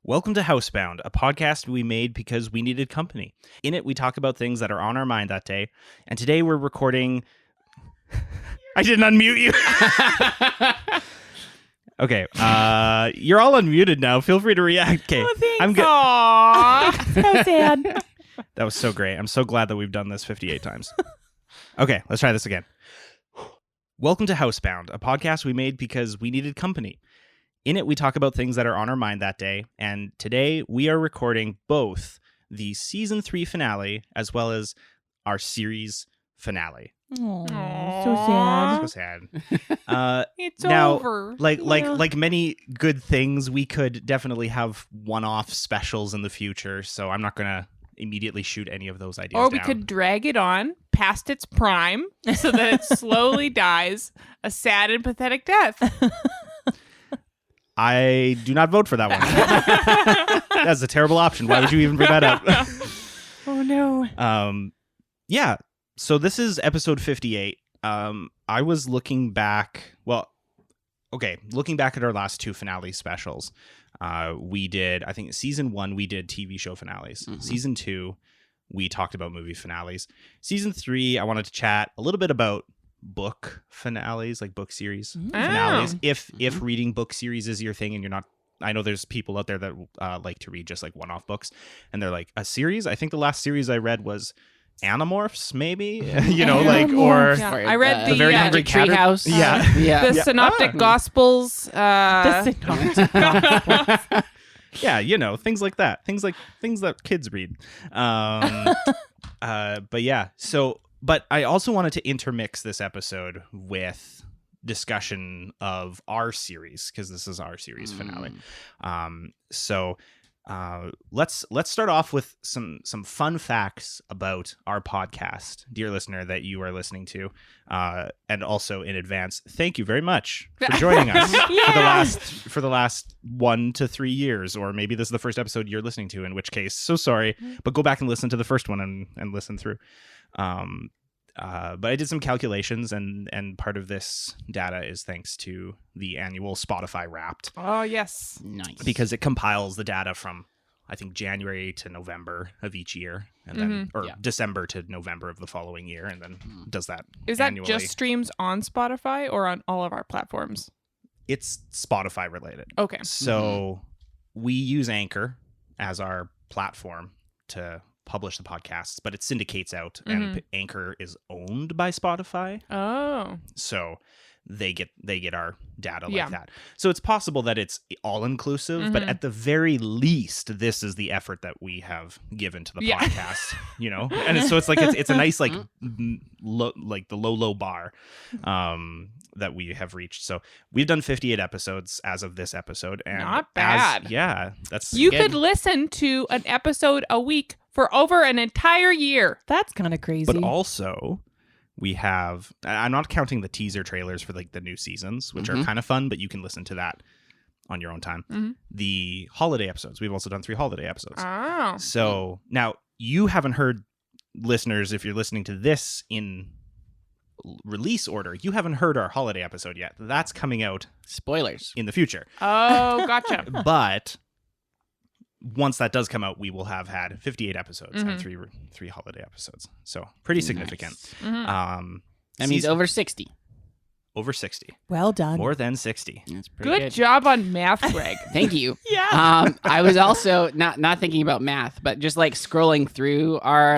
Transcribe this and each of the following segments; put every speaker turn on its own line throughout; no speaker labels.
Welcome to Housebound, a podcast we made because we needed company. In it, we talk about things that are on our mind that day. And today we're recording... I didn't unmute you. Okay, you're all unmuted now. Feel free to react. Okay,
Oh, thanks.
I'm good.
Aww. So sad.
That was so great. I'm so glad that we've done this 58 times. Okay, let's try this again. Welcome to Housebound, a podcast we made because we needed company. In it, we talk about things that are on our mind that day, and today we are recording both the Season 3 finale as well as our series finale.
Aww, so sad.
So sad.
It's
now,
over.
Like many good things, we could definitely have one-off specials in the future, so I'm not going to immediately shoot any of those ideas
Or we
down.
could drag it on past its prime so that it slowly dies a sad and pathetic death.
I do not vote for that one. That's a terrible option. Why would you even bring that up?
Oh, no.
Yeah. So this is episode 58. I was looking back. Looking back at our last two finale specials. We did, I think, season 1, we did TV show finales. Mm-hmm. Season 2, we talked about movie finales. Season 3, I wanted to chat a little bit about book finales, like book series finales. If reading book series is your thing and you're not, I know there's people out there that like to read just like one-off books, and they're like, a series? I think the last series I read was Animorphs, maybe.
I read
the Very Hungry
Treehouse.
The Synoptic Gospels.
The Synoptic Gospels.
Yeah, things like that. Things that kids read. But yeah, but I also wanted to intermix this episode with discussion of our series, because this is our series finale. Let's start off with some fun facts about our podcast, dear listener, that you are listening to, and also in advance, thank you very much for joining us for the last 1 to 3 years, or maybe this is the first episode you're listening to, in which case, so sorry, but go back and listen to the first one and listen through. But I did some calculations, and part of this data is thanks to the annual Spotify Wrapped.
Oh, yes.
Nice.
Because it compiles the data from, I think, January to November of each year, and then December to November of the following year, and then does that
Is
annually.
that just streams on Spotify or on all of our platforms?
It's Spotify related.
Okay.
So we use Anchor as our platform to publish the podcasts, but it syndicates out, and Anchor is owned by Spotify.
Oh.
So they get our data like that. So it's possible that it's all inclusive, but at the very least, this is the effort that we have given to the podcast, And so it's like it's a nice like the low bar that we have reached. So we've done 58 episodes as of this episode, and
not bad.
That's
you
good.
could listen to an episode a week for over an entire year.
That's kind of crazy.
But also, we have, I'm not counting the teaser trailers for like the new seasons, which are kind of fun, but you can listen to that on your own time. The holiday episodes, we've also done 3 holiday episodes.
Oh.
So now you haven't heard, listeners, if you're listening to this in release order, you haven't heard our holiday episode yet. That's coming out
spoilers
in the future.
Oh, gotcha.
But once that does come out, we will have had 58 episodes and three holiday episodes. So pretty significant.
Nice. That means over 60.
Over 60.
Well done.
More than 60.
That's pretty good.
Job on math, Greg.
Thank you.
Yeah.
I was also not thinking about math, but just like scrolling through our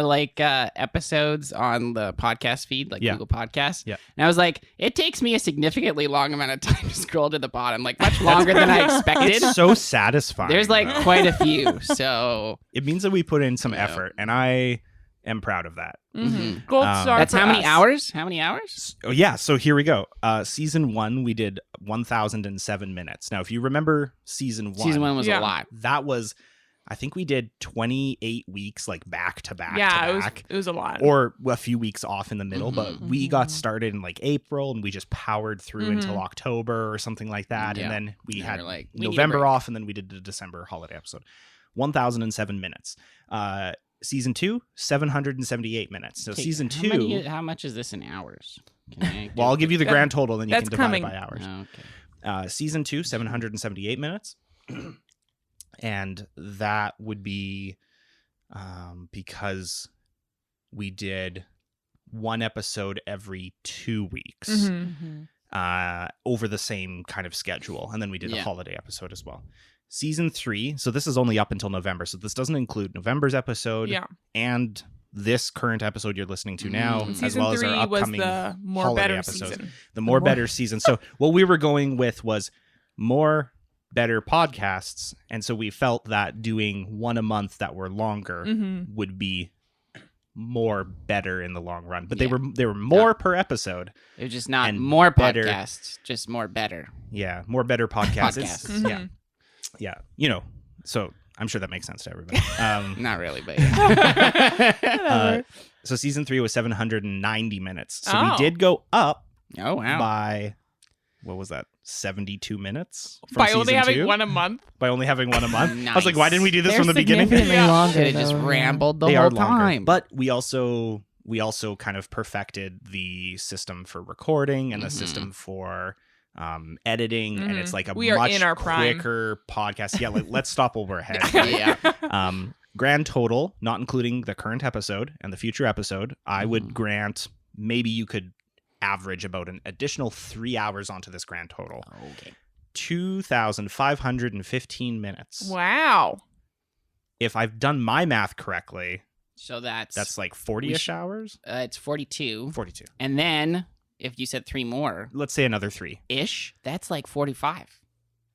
episodes on the podcast feed, Google Podcasts.
Yeah.
And I was like, it takes me a significantly long amount of time to scroll to the bottom, like much longer than I expected.
It's so satisfying.
There's quite a few. So
it means that we put in some effort, and I am proud of that.
Gold star.
That's
for
how many
us.
hours? How many hours?
Oh, yeah. So here we go. Season 1, we did 1,007 minutes. Now, if you remember season 1.
Season 1 was a lot.
That was, I think we did 28 weeks, like back to back.
Yeah, it was a lot.
Or a few weeks off in the middle, but we got started in like April, and we just powered through until October or something like that.
Yeah.
And then we had
we
November off, and then we did the December holiday episode. 1,007 minutes. Season 2, 778 minutes. So season 2...
How much is this in hours?
Well, I'll give you the grand total, then you can
That's
divide
coming.
it by hours.
Oh, okay.
Season 2, 778 minutes. And that would be because we did one episode every 2 weeks over the same kind of schedule. And then we did a holiday episode as well. Season 3, so this is only up until November, so this doesn't include November's episode and this current episode you're listening to now, as well as our upcoming
was the more
holiday
better
episodes.
season.
The more better season. So what we were going with was more better podcasts, and so we felt that doing one a month that were longer would be more better in the long run. But they were more per episode.
It was just not
and
more
better
podcasts, just more better.
Yeah, more better podcasts.
Podcasts.
Yeah. You know, so I'm sure that makes sense to everybody.
Not really, but yeah.
So season 3 was 790 minutes. So we did go up
Oh, wow.
by, what was that, 72 minutes? From
By only
season
having
2?
one a month.
By only having one a month?
Nice.
I was like, why didn't we do this
They're
from the beginning?
significantly longer,
Should have just
though,
rambled the
They
whole
are longer.
time.
But we also kind of perfected the system for recording and the system for editing, and it's like a
We are
much
in our prime.
quicker podcast. Yeah, let's stop while we're ahead.
yeah.
Grand total, not including the current episode and the future episode, I would grant maybe you could average about an additional 3 hours onto this grand total.
Okay.
2,515 minutes.
Wow.
If I've done my math correctly,
So that's
like 40-ish hours?
it's 42.
42.
And then if you said 3 more
Let's say another 3.
ish, that's like 45.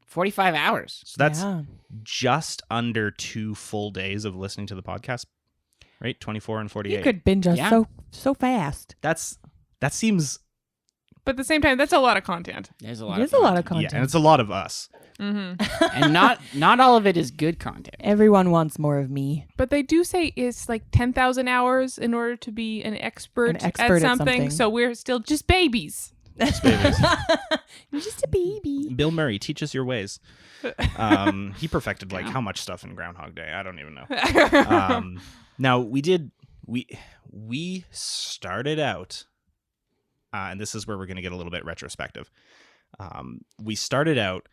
45 hours.
So that's
Yeah.
just under 2 full days of listening to the podcast, right? 24 and 48.
You could binge us
Yeah.
so fast.
That seems,
But at the same time, that's a lot of content.
There's a lot.
There's a lot of
yeah,
content.
and it's a lot of us.
And not all of it is good content.
Everyone wants more of me.
But they do say it's like 10,000 hours in order to be an expert,
An expert
at
at
something.
something.
So we're still just babies.
You're just a baby.
Bill Murray, teach us your ways. He perfected like how much stuff in Groundhog Day? I don't even know. Now we started out, and this is where we're going to get a little bit retrospective. We started out.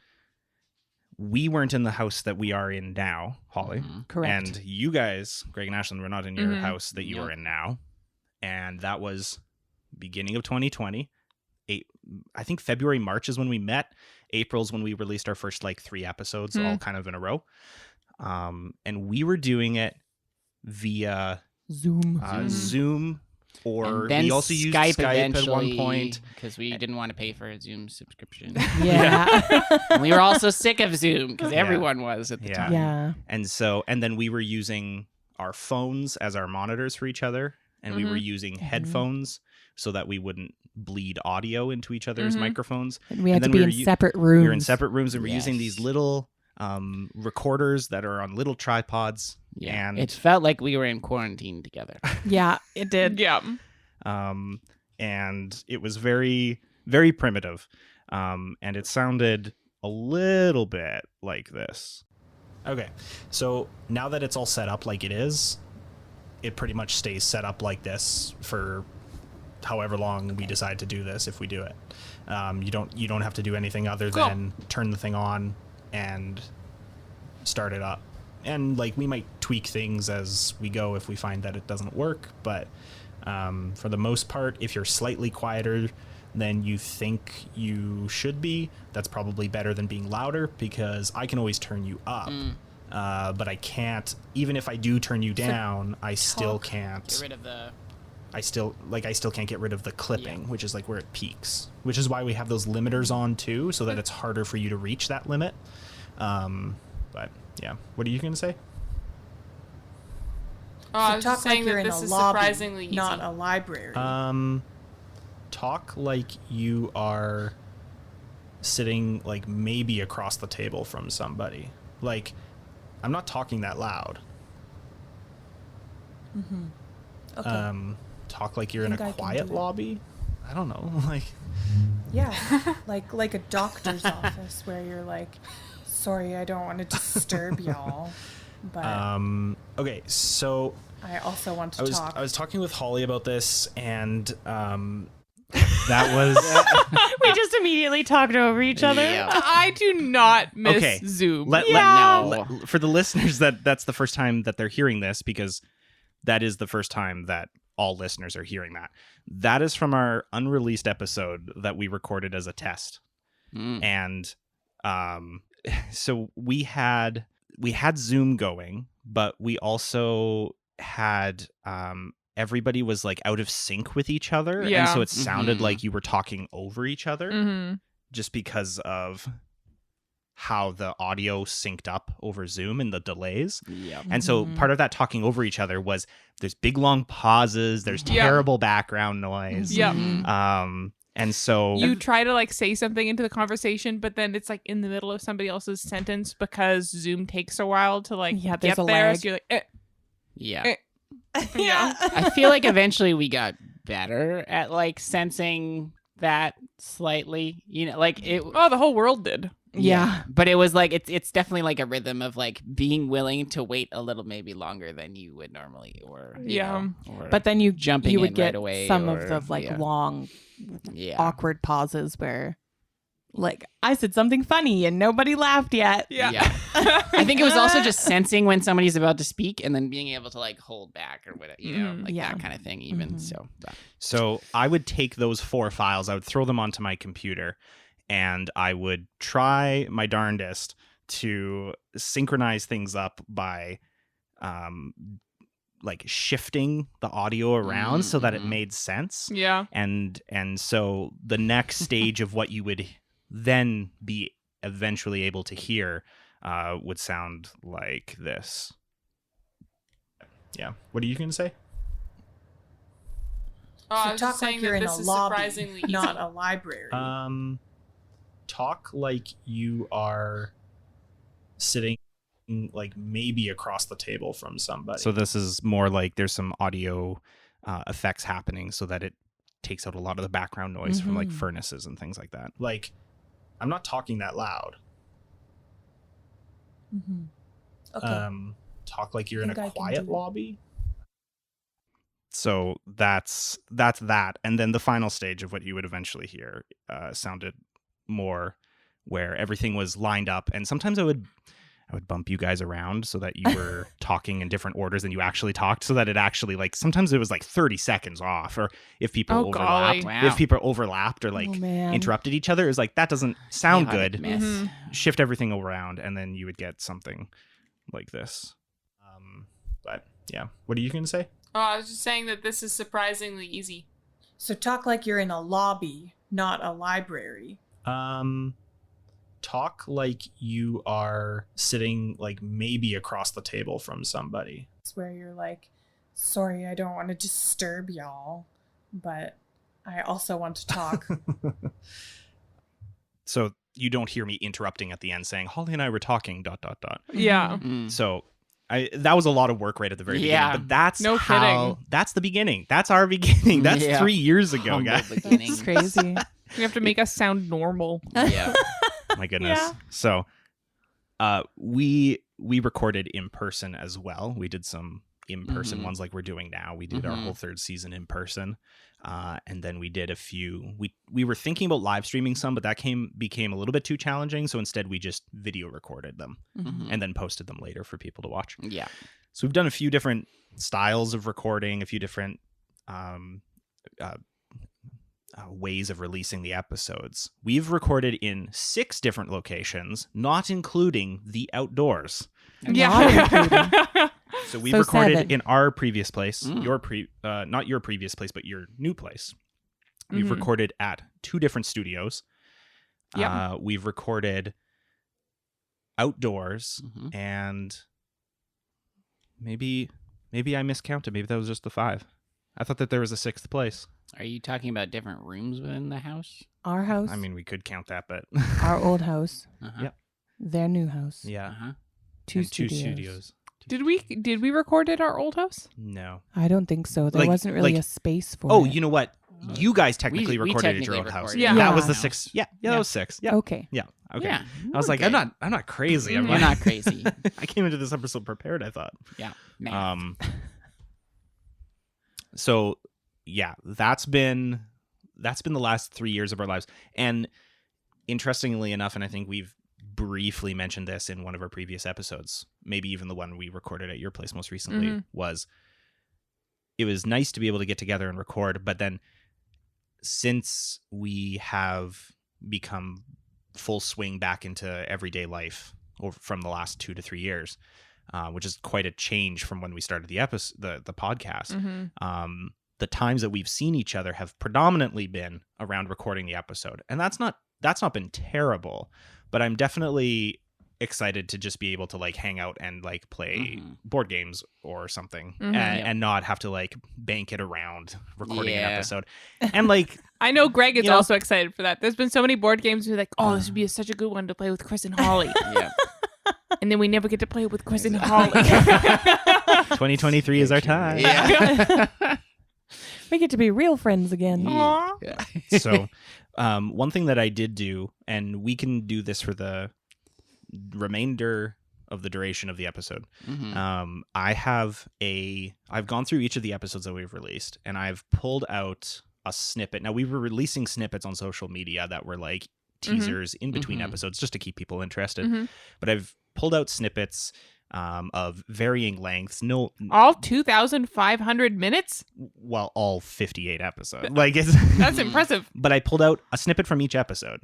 We weren't in the house that we are in now, Holly.
Correct.
And you guys, Greg and Ashlynn, were not in your house that you
Nope.
are in now. And that was beginning of 2020. I think February, March is when we met. April's when we released our first like 3 episodes, all kind of in a row. And we were doing it via Zoom, or
And then
we also used
Skype
Skype at one point.
because we didn't want to pay for a Zoom subscription.
Yeah.
And we were also sick of Zoom because everyone was at the
Yeah.
time.
Yeah.
And then we were using our phones as our monitors for each other, and we were using headphones so that we wouldn't bleed audio into each other's microphones.
And we had
And
to
then
be in separate rooms.
We were in separate rooms, and we're using
Yes.
these little recorders that are on little tripods.
Yeah.
And
It felt like we were in quarantine together.
Yeah, it did.
Yeah.
and it was very, very primitive. And it sounded a little bit like this. Okay, so now that it's all set up like it is, it pretty much stays set up like this for however long we decide to do this, if we do it. You don't have to do anything other than turn the thing on and start it up. And like we might tweak things as we go if we find that it doesn't work, but for the most part, if you're slightly quieter than you think you should be, that's probably better than being louder, because I can always turn you up. But I can't, even if I do turn you down, I still can't.
Get rid of the...
I still can't get rid of the clipping, which is like where it peaks, which is why we have those limiters on too, so that it's harder for you to reach that limit. But yeah, what are you going to say?
Oh, I was
talk
just saying
like you're
that
in
this
a
is
lobby,
surprisingly easy.
not a library.
Talk like you are sitting like maybe across the table from somebody. Like, I'm not talking that loud.
Okay.
Talk like you're in
Think
a
I can
quiet
do it.
lobby. I don't know. Like,
Yeah, like a doctor's office where you're like, sorry, I don't want to disturb y'all, but
okay, so
I also want to
I
talk.
was talking with Holly about this, and That was
We just immediately talked over each other.
Yeah.
I do not miss
Okay.
Zoom.
For the listeners that's the first time that they're hearing this, because that is the first time that all listeners are hearing that. That is from our unreleased episode that we recorded as a test. And so we had Zoom going, but we also had everybody was like out of sync with each other, and
Yeah.
so it sounded like you were talking over each other,
Mm-hmm.
just because of how the audio synced up over Zoom and the delays.
Yeah.
And so part of that talking over each other was there's big long pauses, there's
Yeah.
terrible background noise.
Yeah.
And so
You try to like say something into the conversation, but then it's like in the middle of somebody else's sentence because Zoom takes a while to like
Yeah, there's
get
a
there.
lag.
So you're like,
Yeah.
yeah.
I feel like eventually we got better at like sensing that slightly, you know, like it.
Oh, the whole world did.
Yeah.
But it was like it's definitely like a rhythm of like being willing to wait a little maybe longer than you would normally, or you
Yeah.
know, or
But then you
jumping
you would
in
get
right away,
some
or-
of the like
yeah.
long
yeah.
awkward pauses where like I said something funny and nobody laughed yet.
Yeah.
Yeah. I think it was also just sensing when somebody's about to speak and then being able to like hold back or whatever, you know, like
Yeah.
that kind of thing even.
Mhm.
So I would take those 4 files, I would throw them onto my computer, and I would try my darndest to synchronize things up by like shifting the audio around so that it
Mhm.
made sense.
Yeah.
And so the next stage of what you would then be eventually able to hear would sound like this. Yeah. What are you going to say?
Oh, I
So
was
talk
just saying
like you're
that
in
this
a
is
lobby,
surprisingly easy.
not a library.
Talk like you are sitting like maybe across the table from somebody. So this is more like there's some audio effects happening so that it takes out a lot of the background noise from like
Mhm.
furnaces and things like that. Like, I'm not talking that loud.
Okay.
Talk like you're in
Think
a
I can
quiet
do-
lobby. So that's that. And then the final stage of what you would eventually hear sounded more where everything was lined up, and sometimes I would bump you guys around so that you were talking in different orders than you actually talked, so that it actually like sometimes it was like 30 seconds off, or if people
Oh, golly.
overlapped,
Wow.
if people overlapped or like
Oh, man.
interrupted each other, it was like that doesn't sound
Chaotic
good.
mess.
Mhm.
Shift everything around, and then you would get something like this. But yeah, what are you gonna say?
Oh, I was just saying that this is surprisingly easy.
So talk like you're in a lobby, not a library.
Talk like you are sitting like maybe across the table from somebody.
It's where you're like, sorry, I don't want to disturb y'all, but I also want to talk.
So you don't hear me interrupting at the end saying Holly and I were talking ...
Yeah.
Mm.
So that was a lot to work right at the very
Yeah.
beginning, but that's
No
how
kidding.
that's the beginning. That's our beginning. That's
Yeah.
3 years ago,
Humble
guys.
beginning.
It's crazy.
You have to make us sound normal.
Yeah.
My goodness.
Yeah.
So we recorded in person as well. We did some in-person
Mhm.
ones like we're doing now. We did our
Mhm.
whole 3rd season in person. And then we did a few. We were thinking about live streaming some, but that became a little bit too challenging. So instead we just video recorded them
Mhm.
and then posted them later for people to watch.
Yeah.
So we've done a few different styles of recording, a few different ways of releasing the episodes. We've recorded in 6 different locations, not including the outdoors.
Yeah.
So we've
So
recorded
7.
in our previous place,
Mm.
not your previous place, but your new place. We've
Mhm.
recorded at 2 different studios.
Yep.
We've recorded outdoors,
Mhm.
and maybe I miscounted. Maybe that was just the 5. I thought that there was a 6th place.
Are you talking about different rooms within the house?
Our house,
I mean, we could count that, but
our old house,
Uh-huh.
Yep.
their new house.
yeah,
Uh-huh.
Two
and 2
studios.
studios.
Did we record at our old house?
No.
I don't think so. There
Like-
wasn't really
like-
a space for
Oh,
it.
you know what? You guys technically
We
recorded at
technically
your old house.
recorded
Yeah.
That was
Yeah.
the 6th. Yeah, that
Yeah.
was 6. Yeah,
Okay.
yeah. Okay.
Yeah.
I was like,
Okay.
I'm not crazy. I'm
You're
You're not crazy.
I came into this episode prepared, I thought.
Yeah. Nah.
So yeah, that's been that's been the last 3 years of our lives. And interestingly enough, and I think we've briefly mentioned this in one of our previous episodes, maybe even the one we recorded at your place most recently, was it was nice to be able to get together and record. But then since we have become full swing back into everyday life from the last 2 to 3 years, which is quite a change from when we started the podcast. The times that we've seen each other have predominantly been around recording the episode, and that's not been terrible. But I'm definitely excited to just be able to like hang out and like play board games or something, and not have to like bank it around recording an episode. And like,
I know Greg is also excited for that. There's been so many board games where like, oh, this would be such a good one to play with Chris and Holly. And then we never get to play with Chris and Holly.
2023 is our time.
We get to be real friends again.
So one thing that I did do, and we can do this for the remainder of the duration of the episode. I've gone through each of the episodes that we've released, and I've pulled out a snippet. Now, we were releasing snippets on social media that were like teasers in between episodes just to keep people interested. But I've pulled out snippets of varying lengths. No,
all 2,500 minutes.
Well, all 58 episodes. Like
that's impressive.
But I pulled out a snippet from each episode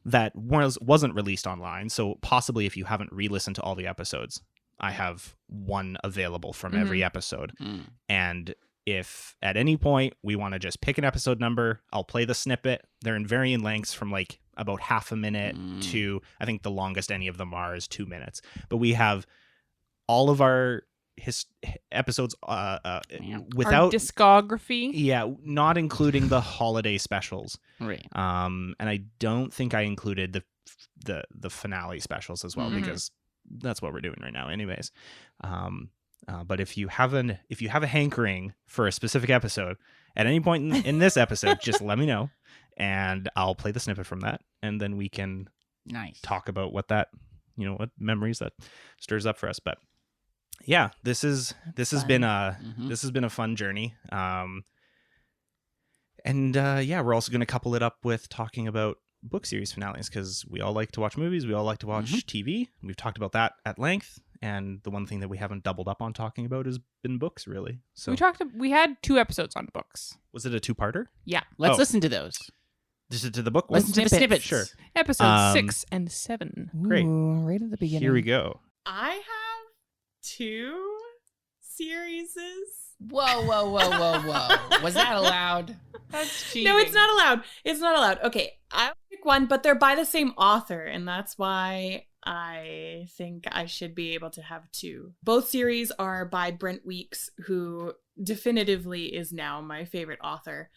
that wasn't released online. So possibly, if you haven't re-listened to all the episodes, I have one available from every episode. And if at any point we want to just pick an episode number, I'll play the snippet. They're in varying lengths from like about half a minute to, I think the longest any of them are is 2 minutes. But we have all of our episodes without
our discography,
not including the holiday specials,
right?
And I don't think I included the finale specials as well, because that's what we're doing right now, anyways. But if you have a hankering for a specific episode at any point in this episode, just let me know, and I'll play the snippet from that, and then we can talk about what that, what memories that stirs up for us. But yeah, this has been a fun journey. And we're also going to couple it up with talking about book series finales, because we all like to watch movies, we all like to watch TV. We've talked about that at length, and the one thing that we haven't doubled up on talking about has been books, really. So
we had 2 episodes on books.
Was it a 2-parter?
Yeah.
Let's listen to those.
Just to the book one?
Listen to the snippets.
Sure.
Episodes 6 and 7.
Great.
Ooh, right at the beginning.
Here we go.
I have 2 series.
Whoa. Was that allowed?
That's cheating.
No, it's not allowed. It's not allowed. Okay, I'll pick one, but they're by the same author, and that's why I think I should be able to have 2. Both series are by Brent Weeks, who definitively is now my favorite author.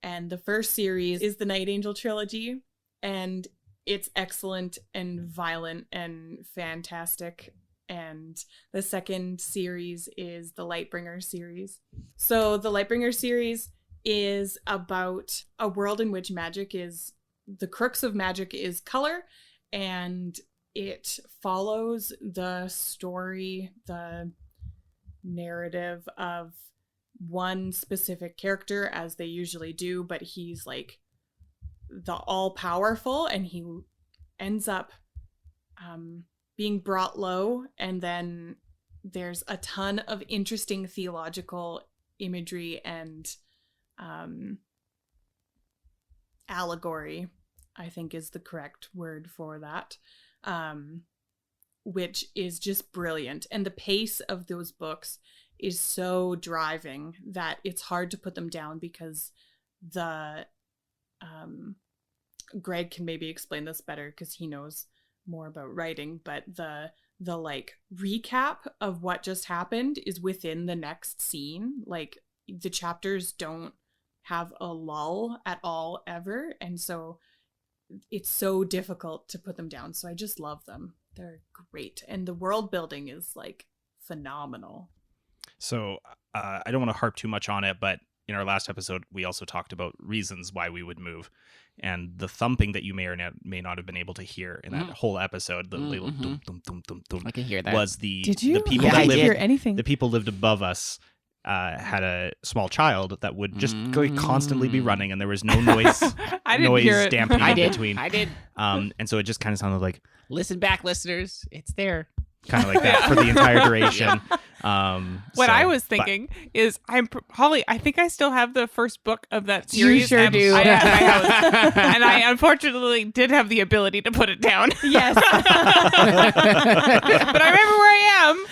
And the first series is the Night Angel trilogy, and it's excellent and violent and fantastic. And the second series is the Lightbringer series. So the Lightbringer series is about a world in which the crux of magic is color, and it follows the story, the narrative of one specific character, as they usually do, but he's like the all-powerful, and he ends up being brought low, and then there's a ton of interesting theological imagery and allegory, I think is the correct word for that, which is just brilliant. And the pace of those books is so driving that it's hard to put them down, because Greg can maybe explain this better because he knows more about writing, but the like recap of what just happened is within the next scene. Like, the chapters don't have a lull at all ever, and so it's so difficult to put them down. So I just love them. They're great, and the world building is like phenomenal.
So I don't want to harp too much on it, but in our last episode, we also talked about reasons why we would move, and the thumping that you may or may not have been able to hear in that whole episode, the little dum, dum, dum, dum, dum,
I can hear that.
was the
Did you?
the people
I
that
didn't
lived
hear anything.
the people lived above us had a small child that would just constantly be running, and there was no noise
I didn't hear it.
damping
I
in
did.
between.
I did.
And so it just kind of sounded like
Listen back, listeners. It's there.
kind of like that for the entire duration.
What I was thinking is, Holly, I think I still have the first book of that series.
You sure do.
I and I unfortunately did have the ability to put it down.
Yes.
But I remember where I am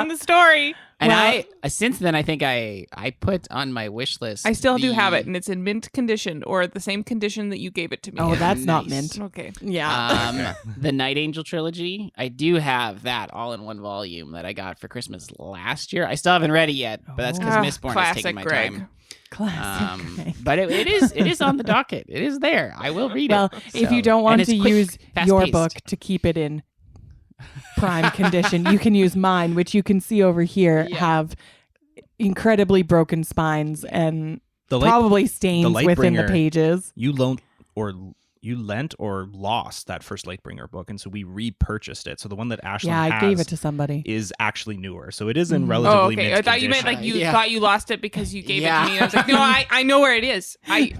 in the story.
And I since then, I think I put on my wish list.
I still do have it, and it's in mint condition, or the same condition that you gave it to me.
Oh, that's not
Nice.
mint.
Okay.
Yeah.
The Night Angel trilogy. I do have that all in one volume that I got for Christmas last year. I still haven't read it yet, but that's because
Ah,
Mistborn has
classic
taken my
Greg.
time.
Classic. Greg.
But it is on the docket. It is there. I will read
Well,
it.
if
So-
you don't want
and
to
it's quick,
use your
fast-paced.
book to keep it in prime condition, you can use mine, which you can see over here have incredibly broken spines and probably stains within the pages.
You lent or lost that first Lightbringer book, and so we repurchased it. So the one that Ashlynn
I
has
gave it to somebody.
is actually newer. So it is in
Oh,
relatively
okay.
mint
I thought you meant
condition.
like you
Yeah.
thought you lost it because you gave it
Yeah.
to me. And I was like, no, I know where it is. I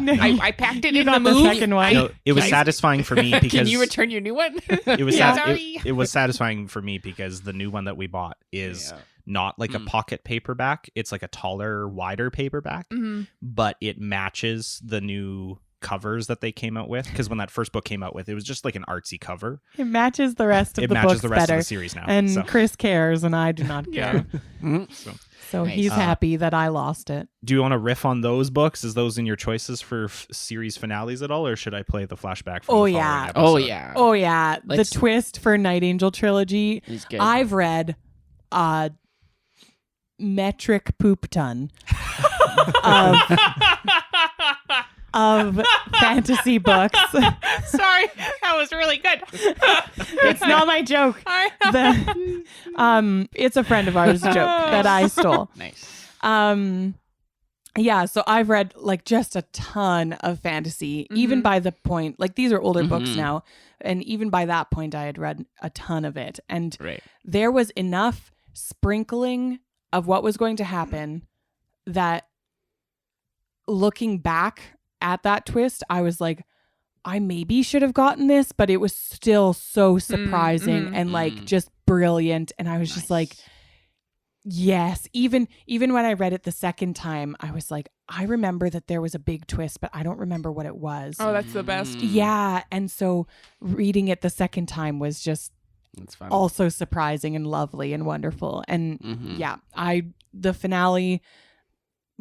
packed it
You
in the
got the
move.
second one.
No, it was
Guys,
satisfying for me because
Can you return your new one?
it was
Yeah.
it was satisfying for me because the new one that we bought is not like a pocket paperback. It's like a taller, wider paperback, but it matches the new covers that they came out with, because when that first book came out with, it was just like an artsy cover.
It matches the rest of
It
the
matches
books
the rest
better.
of the series now.
And
so.
Chris cares, and I do not care. So
Nice.
he's happy that I lost it.
Do you want to riff on those books? Is those in your choices for series finales at all, or should I play the flashback from the following episode?
Oh yeah.
Oh yeah,
Let's-
the twist for Night Angel trilogy.
It's good.
I've read metric poop ton of fantasy books.
Sorry, that was really good.
It's not my joke. It's a friend of ours' joke that I stole.
Nice.
Yeah, so I've read like just a ton of fantasy, even by the point, like these are older books now, and even by that point I had read a ton of it. And there was enough sprinkling of what was going to happen that looking back at that twist, I was like, I maybe should have gotten this, but it was still so surprising and like just brilliant. And I was just like, yes. Even when I read it the second time, I was like, I remember that there was a big twist, but I don't remember what it was.
Oh, that's the best.
Yeah. And so reading it the second time was just
That's fun.
also surprising and lovely and wonderful. And the finale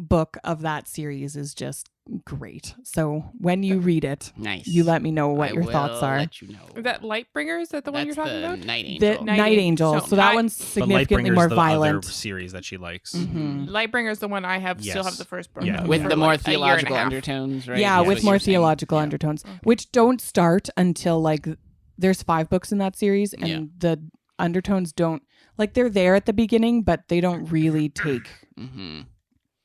book of that series is just great. So when you read it,
Nice.
you let me know what
I
your thoughts
will
are.
Let you know.
Is that Lightbringer? Is that the one you're talking about?
Night Angel.
The Night Angel. So that one's
But
significantly
Lightbringer's
more
the
violent.
other series that she likes.
Lightbringer is the one I have. Still
Yes.
have the first book.
Yeah.
of
With
for
the more
like a year and a
theological
half.
undertones, right?
Yeah,
That's
with
what
more
you're saying.
theological undertones, which don't start until like there's 5 books in that series, and the undertones don't, like, they're there at the beginning, but they don't really take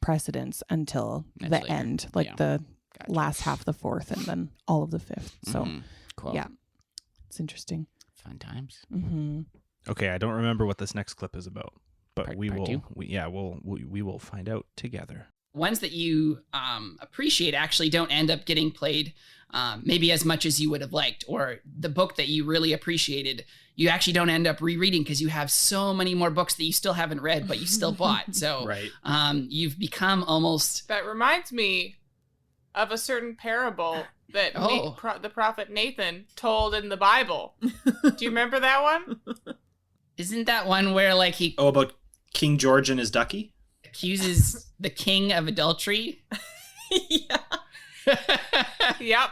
precedence until the
later.
end, like the last half of the 4th and then all of the 5th. So
Cool.
yeah, it's interesting.
Fun times.
Okay, I don't remember what this next clip is about, but
Part
we
two?
will find out together.
Ones that you appreciate actually don't end up getting played maybe as much as you would have liked, or the book that you really appreciated, you actually don't end up rereading because you have so many more books that you still haven't read, but you still bought. So you've become almost...
That reminds me of a certain parable that the prophet Nathan told in the Bible. Do you remember that one?
Isn't that one where like he
about King George and his ducky?
accuses the king of adultery?
Yep.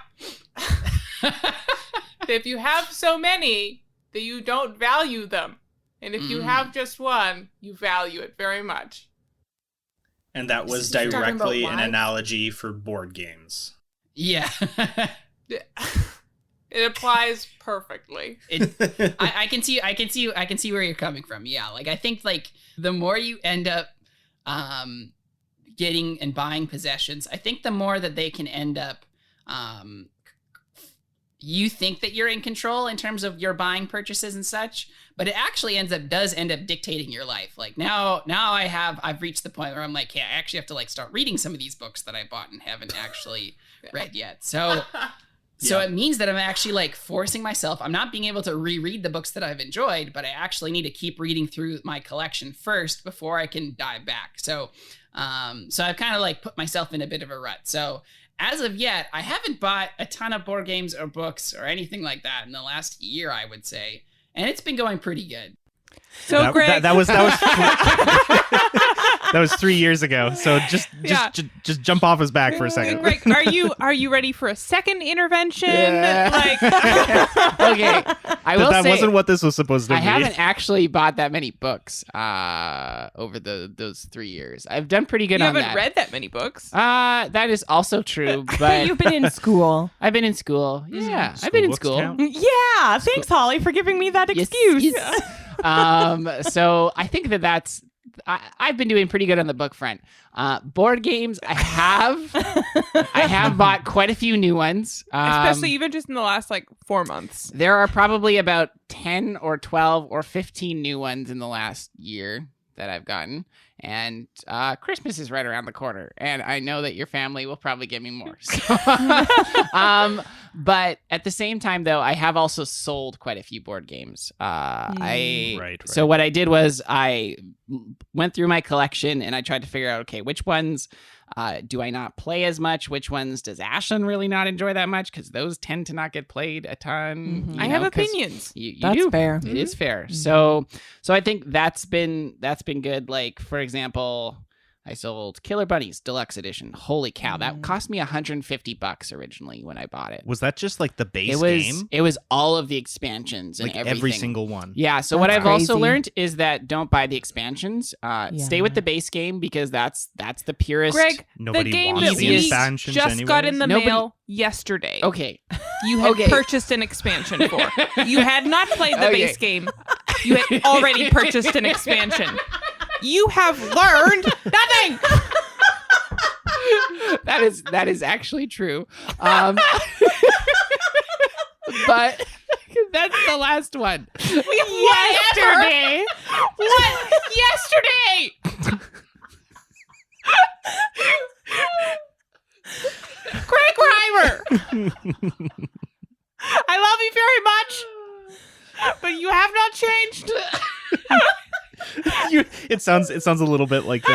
If you have so many that you don't value them, and if you have just one, you value it very much.
And that was
Is he talking about
directly an
wives?
analogy for board games.
Yeah.
It applies perfectly.
I can see where you're coming from. Yeah, like I think like the more you end up getting and buying possessions, I think the more that they can end up you think that you're in control in terms of your buying purchases and such, but it actually does end up dictating your life. Like now I've reached the point where I'm like, hey, I actually have to like start reading some of these books that I bought and haven't actually read yet. So it means that I'm actually like forcing myself. I'm not being able to reread the books that I've enjoyed, but I actually need to keep reading through my collection first before I can dive back. So I've kind of like put myself in a bit of a rut. So as of yet, I haven't bought a ton of board games or books or anything like that in the last year, I would say. And it's been going pretty good.
So Greg,
that was that was 3 years ago. So just jump off his back for a second.
Greg, are you ready for a second intervention?
Yeah.
Like,
Okay, I will
that
say
wasn't what this was supposed to
I
be.
haven't actually bought that many books over those 3 years. I've done pretty good
you
on that.
haven't read that many books.
That is also true, but
You've been in school.
I've been in school. Yeah, I've been in
books
school.
count?
Yeah, thanks, Holly, for giving me that excuse.
Yes. So I think that's I've been doing pretty good on the book front. Board games, I have bought quite a few new ones,
Especially even just in the last like 4 months.
There are probably about 10 or 12 or 15 new ones in the last year that I've gotten. And Christmas is right around the corner. And I know that your family will probably give me more. So, but at the same time, though, I have also sold quite a few board games.
Right.
So what I did was I went through my collection and I tried to figure out, okay, which ones do I not play as much? Which ones does Ashlynn really not enjoy that much? Because those tend to not get played a ton.
Mhm.
I have opinions.
You
That's
do.
fair.
It is fair.
Mhm.
So I think that's been good. Like, for example, I sold Killer Bunnies Deluxe Edition. Holy cow, that cost me $150 originally when I bought it.
Was that just like the base game?
It was all of the expansions and
Like
everything.
every single one.
Yeah, so what
That's
I've also
crazy.
learned is that don't buy the expansions. Stay with the base game because that's the purest.
Greg,
Nobody
the game
wants
that
the
we
expansions
just got in the
Nobody-
mail yesterday.
Okay.
You had
Okay.
purchased an expansion for. You had not played the
Okay.
base game. You had already purchased an expansion. You have learned nothing.
That is actually true. But that's the last one.
Yesterday. What? Yesterday. Greg Reimer. I love you very much, but you have not changed.
It sounds a little bit like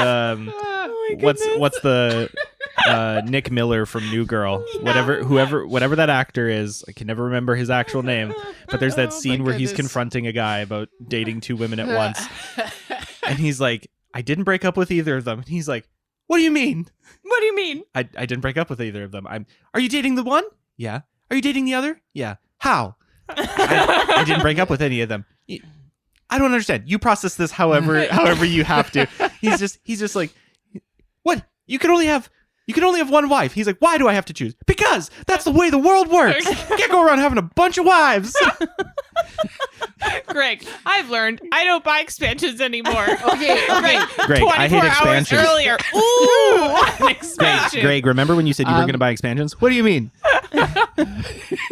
what's the Nick Miller from New Girl, whatever that actor is. I can never remember his actual name, but there's that scene where he's confronting a guy about dating two women at once, and he's like, "I didn't break up with either of them." And he's like, "What do you mean?
What do you mean?
I didn't break up with either of them. Are you dating the one? Yeah. Are you dating the other? Yeah. How? I didn't break up with any of them. I don't understand. You process this however you have to." He's just like, "What? You can only have one wife." He's like, "Why do I have to choose?" "Because that's the way the world works. You can't go around having a bunch of wives."
Greg, I've learned I don't buy expansions anymore.
Okay.
Greg, I hate
24 hours
expansions.
earlier. Ooh, an expansion.
Greg, remember when you said you weren't going to buy expansions? What do you mean?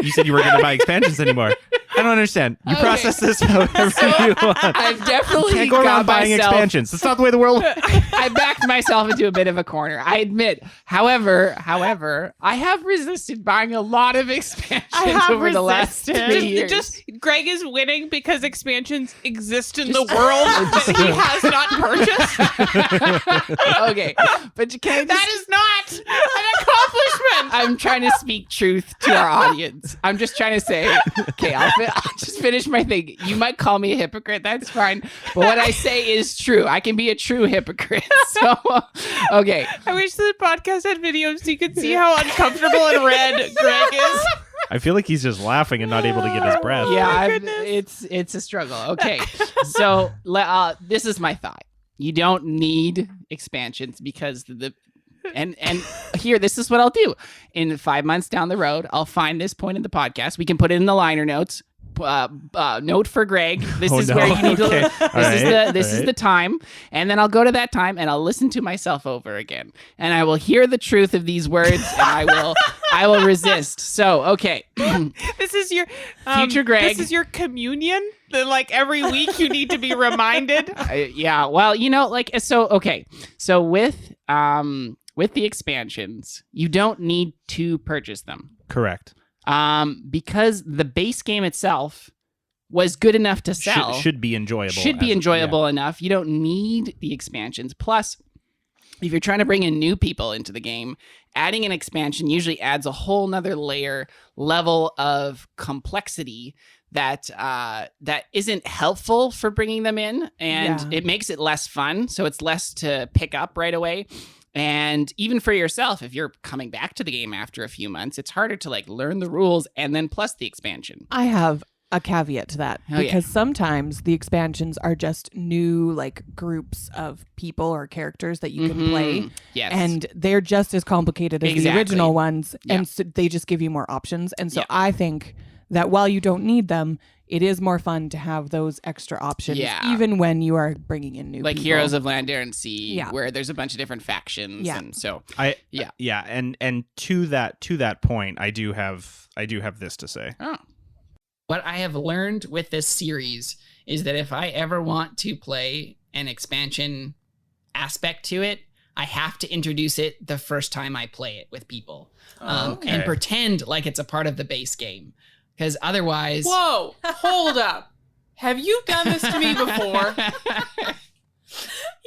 You said you weren't going to buy expansions anymore. I don't understand. You process this however you want.
I've definitely
You can't go around buying expansions. That's not the way the world works.
I backed myself into a bit of a corner. I admit. However, I have resisted buying a lot of expansions over the last 3 years.
Just Greg is winning because expansions exist in the world that he has not purchased.
Okay, but can I just,
That is not an accomplishment.
I'm trying to speak truth to our audience. I'm just trying to say, okay, I'll just finish my thing. You might call me a hypocrite. That's fine. But what I say is true. I can be a true hypocrite. So, okay.
I wish the podcast had videos so you could see how uncomfortable and red Greg is.
I feel like he's just laughing and not able to get his breath.
Yeah, it's a struggle. Okay, so this is my thought. You don't need expansions because and here, this is what I'll do. In 5 months down the road, I'll find this point in the podcast. We can put it in the liner notes. note for Greg. This
Oh,
is
no.
where you need
Okay.
to. This is the time, and then I'll go to that time and I'll listen to myself over again, and I will hear the truth of these words, and I will resist. So okay,
This is your
Future Greg.
This is your communion. That like every week you need to be reminded.
yeah. Well, okay. So with the expansions, you don't need to purchase them.
Correct.
Because the base game itself was good enough to sell.
Should be enjoyable.
Should be enjoyable enough. You don't need the expansions. Plus, if you're trying to bring in new people into the game, adding an expansion usually adds a whole nother level of complexity that isn't helpful for bringing them in, and it makes it less fun. So it's less to pick up right away. And even for yourself, if you're coming back to the game after a few months, it's harder to like learn the rules and then plus the expansion.
I have a caveat to that because sometimes the expansions are just new like groups of people or characters that you can play.
Yes.
And they're just as complicated as the original ones.
Yeah.
And so they just give you more options. And so I think that while you don't need them, it is more fun to have those extra options, even when you are bringing in new
like
people.
Heroes of Land, Air, and Sea, where there's a bunch of different factions, and so
and to that point, I do have this to say.
Oh.
What I have learned with this series is that if I ever want to play an expansion aspect to it, I have to introduce it the first time I play it with people, and pretend like it's a part of the base game. Because otherwise...
Whoa, hold up. Have you done this to me before?
He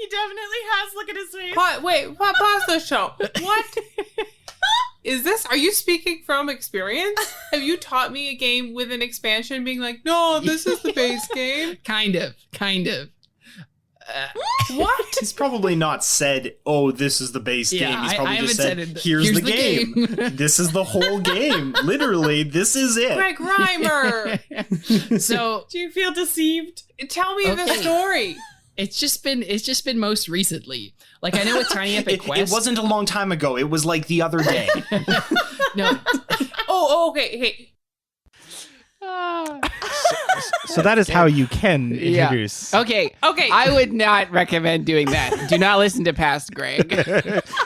definitely has. Look at his face.
Pause the show. What? Is this, are you speaking from experience? Have you taught me a game with an expansion being like, no, this is the base game?
Kind of.
What?
He's probably not said, oh, this is the base game. He's probably just said,
here's
here's the
game.
This is the whole game. Literally, this is it.
Greg Reimer.
So,
Do you feel deceived?
Tell me the story.
it's just been most recently. Like, I know with Tiny Epic Quest...
It wasn't a long time ago. It was like the other day.
No.
Okay. Hey.
So that is how you can introduce.
Okay. I would not recommend doing that. Do not listen to Past Greg.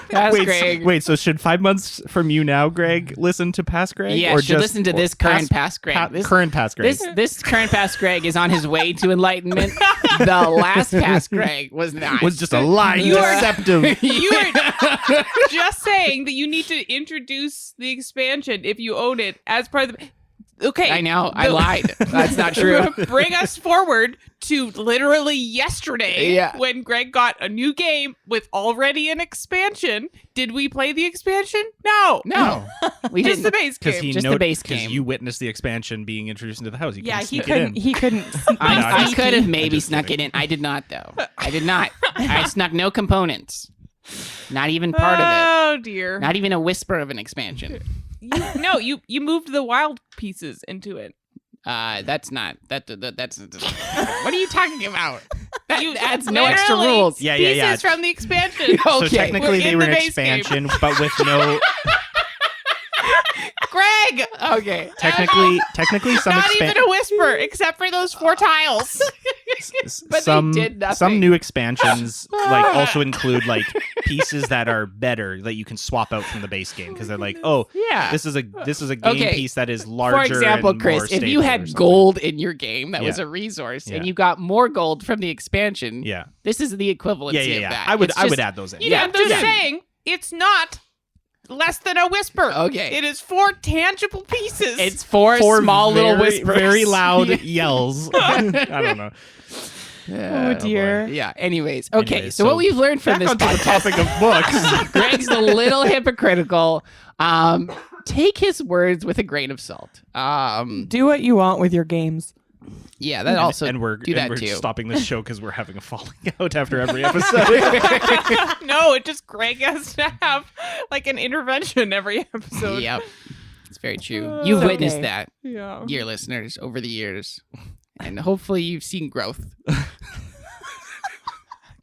Greg.
Wait, so should 5 months from you now, Greg, listen to Past Greg?
Yeah,
or
should listen to this current Past Greg.
Current Past Greg.
This current Past Greg is on his way to enlightenment. The last Past Greg was not.
Was just a lie. Deceptive.
You are just saying that you need to introduce the expansion if you own it as part of the... Okay.
I know. I lied. That's not true.
Bring us forward to literally yesterday when Greg got a new game with already an expansion. Did we play the expansion? No.
We
just
didn't.
the base game.
Just the base game.
Because you witnessed the expansion being introduced into the house. You
Yeah,
couldn't
he couldn't.
I could have maybe
just
snuck
kidding.
it in. I did not, though. I did not. I snuck no components. Not even part of it.
Oh, dear.
Not even a whisper of an expansion.
You moved the wild pieces into it.
That's not. That's. What are you talking about? That
You
adds no extra
literally
rules.
Pieces from the expansion.
So
Okay.
technically
We're
they
in
were
the
an
base game.
expansion, but with no...
Greg!
Okay.
Technically some
Not even a whisper, except for those 4 tiles.
But
some
they did nothing.
some new expansions like also include like pieces that are better that you can swap out from the base game because they're like, oh,
Yeah.
this is a game
Okay.
piece that is larger.
For example,
and
Chris,
more
if you
stable or
had
something.
gold in your game that was
Yeah.
a resource,
Yeah.
and you got more gold from the expansion,
yeah,
this is the equivalency of that.
I would
It's
I would
just-
add those in.
Yeah.
I'm just saying, it's not less than a whisper.
Okay.
It is 4 tangible pieces.
It's four small little whispers.
very loud yells. I don't know.
Oh
dear.
Yeah. Anyways, okay.
Anyways,
so what we've learned from
Back
this
onto the
podcast,
topic of books.
Greg's a little hypocritical. Take his words with a grain of salt.
Do what you want with your games.
Yeah, that also
and we're
do that
we're
too.
stopping this show because we're having a falling out after every episode.
No, it just Greg has to have like an intervention every episode.
Yep, it's very true. You've
It's
witnessed
okay.
that,
Yeah.
dear listeners, over the years, and hopefully you've seen growth.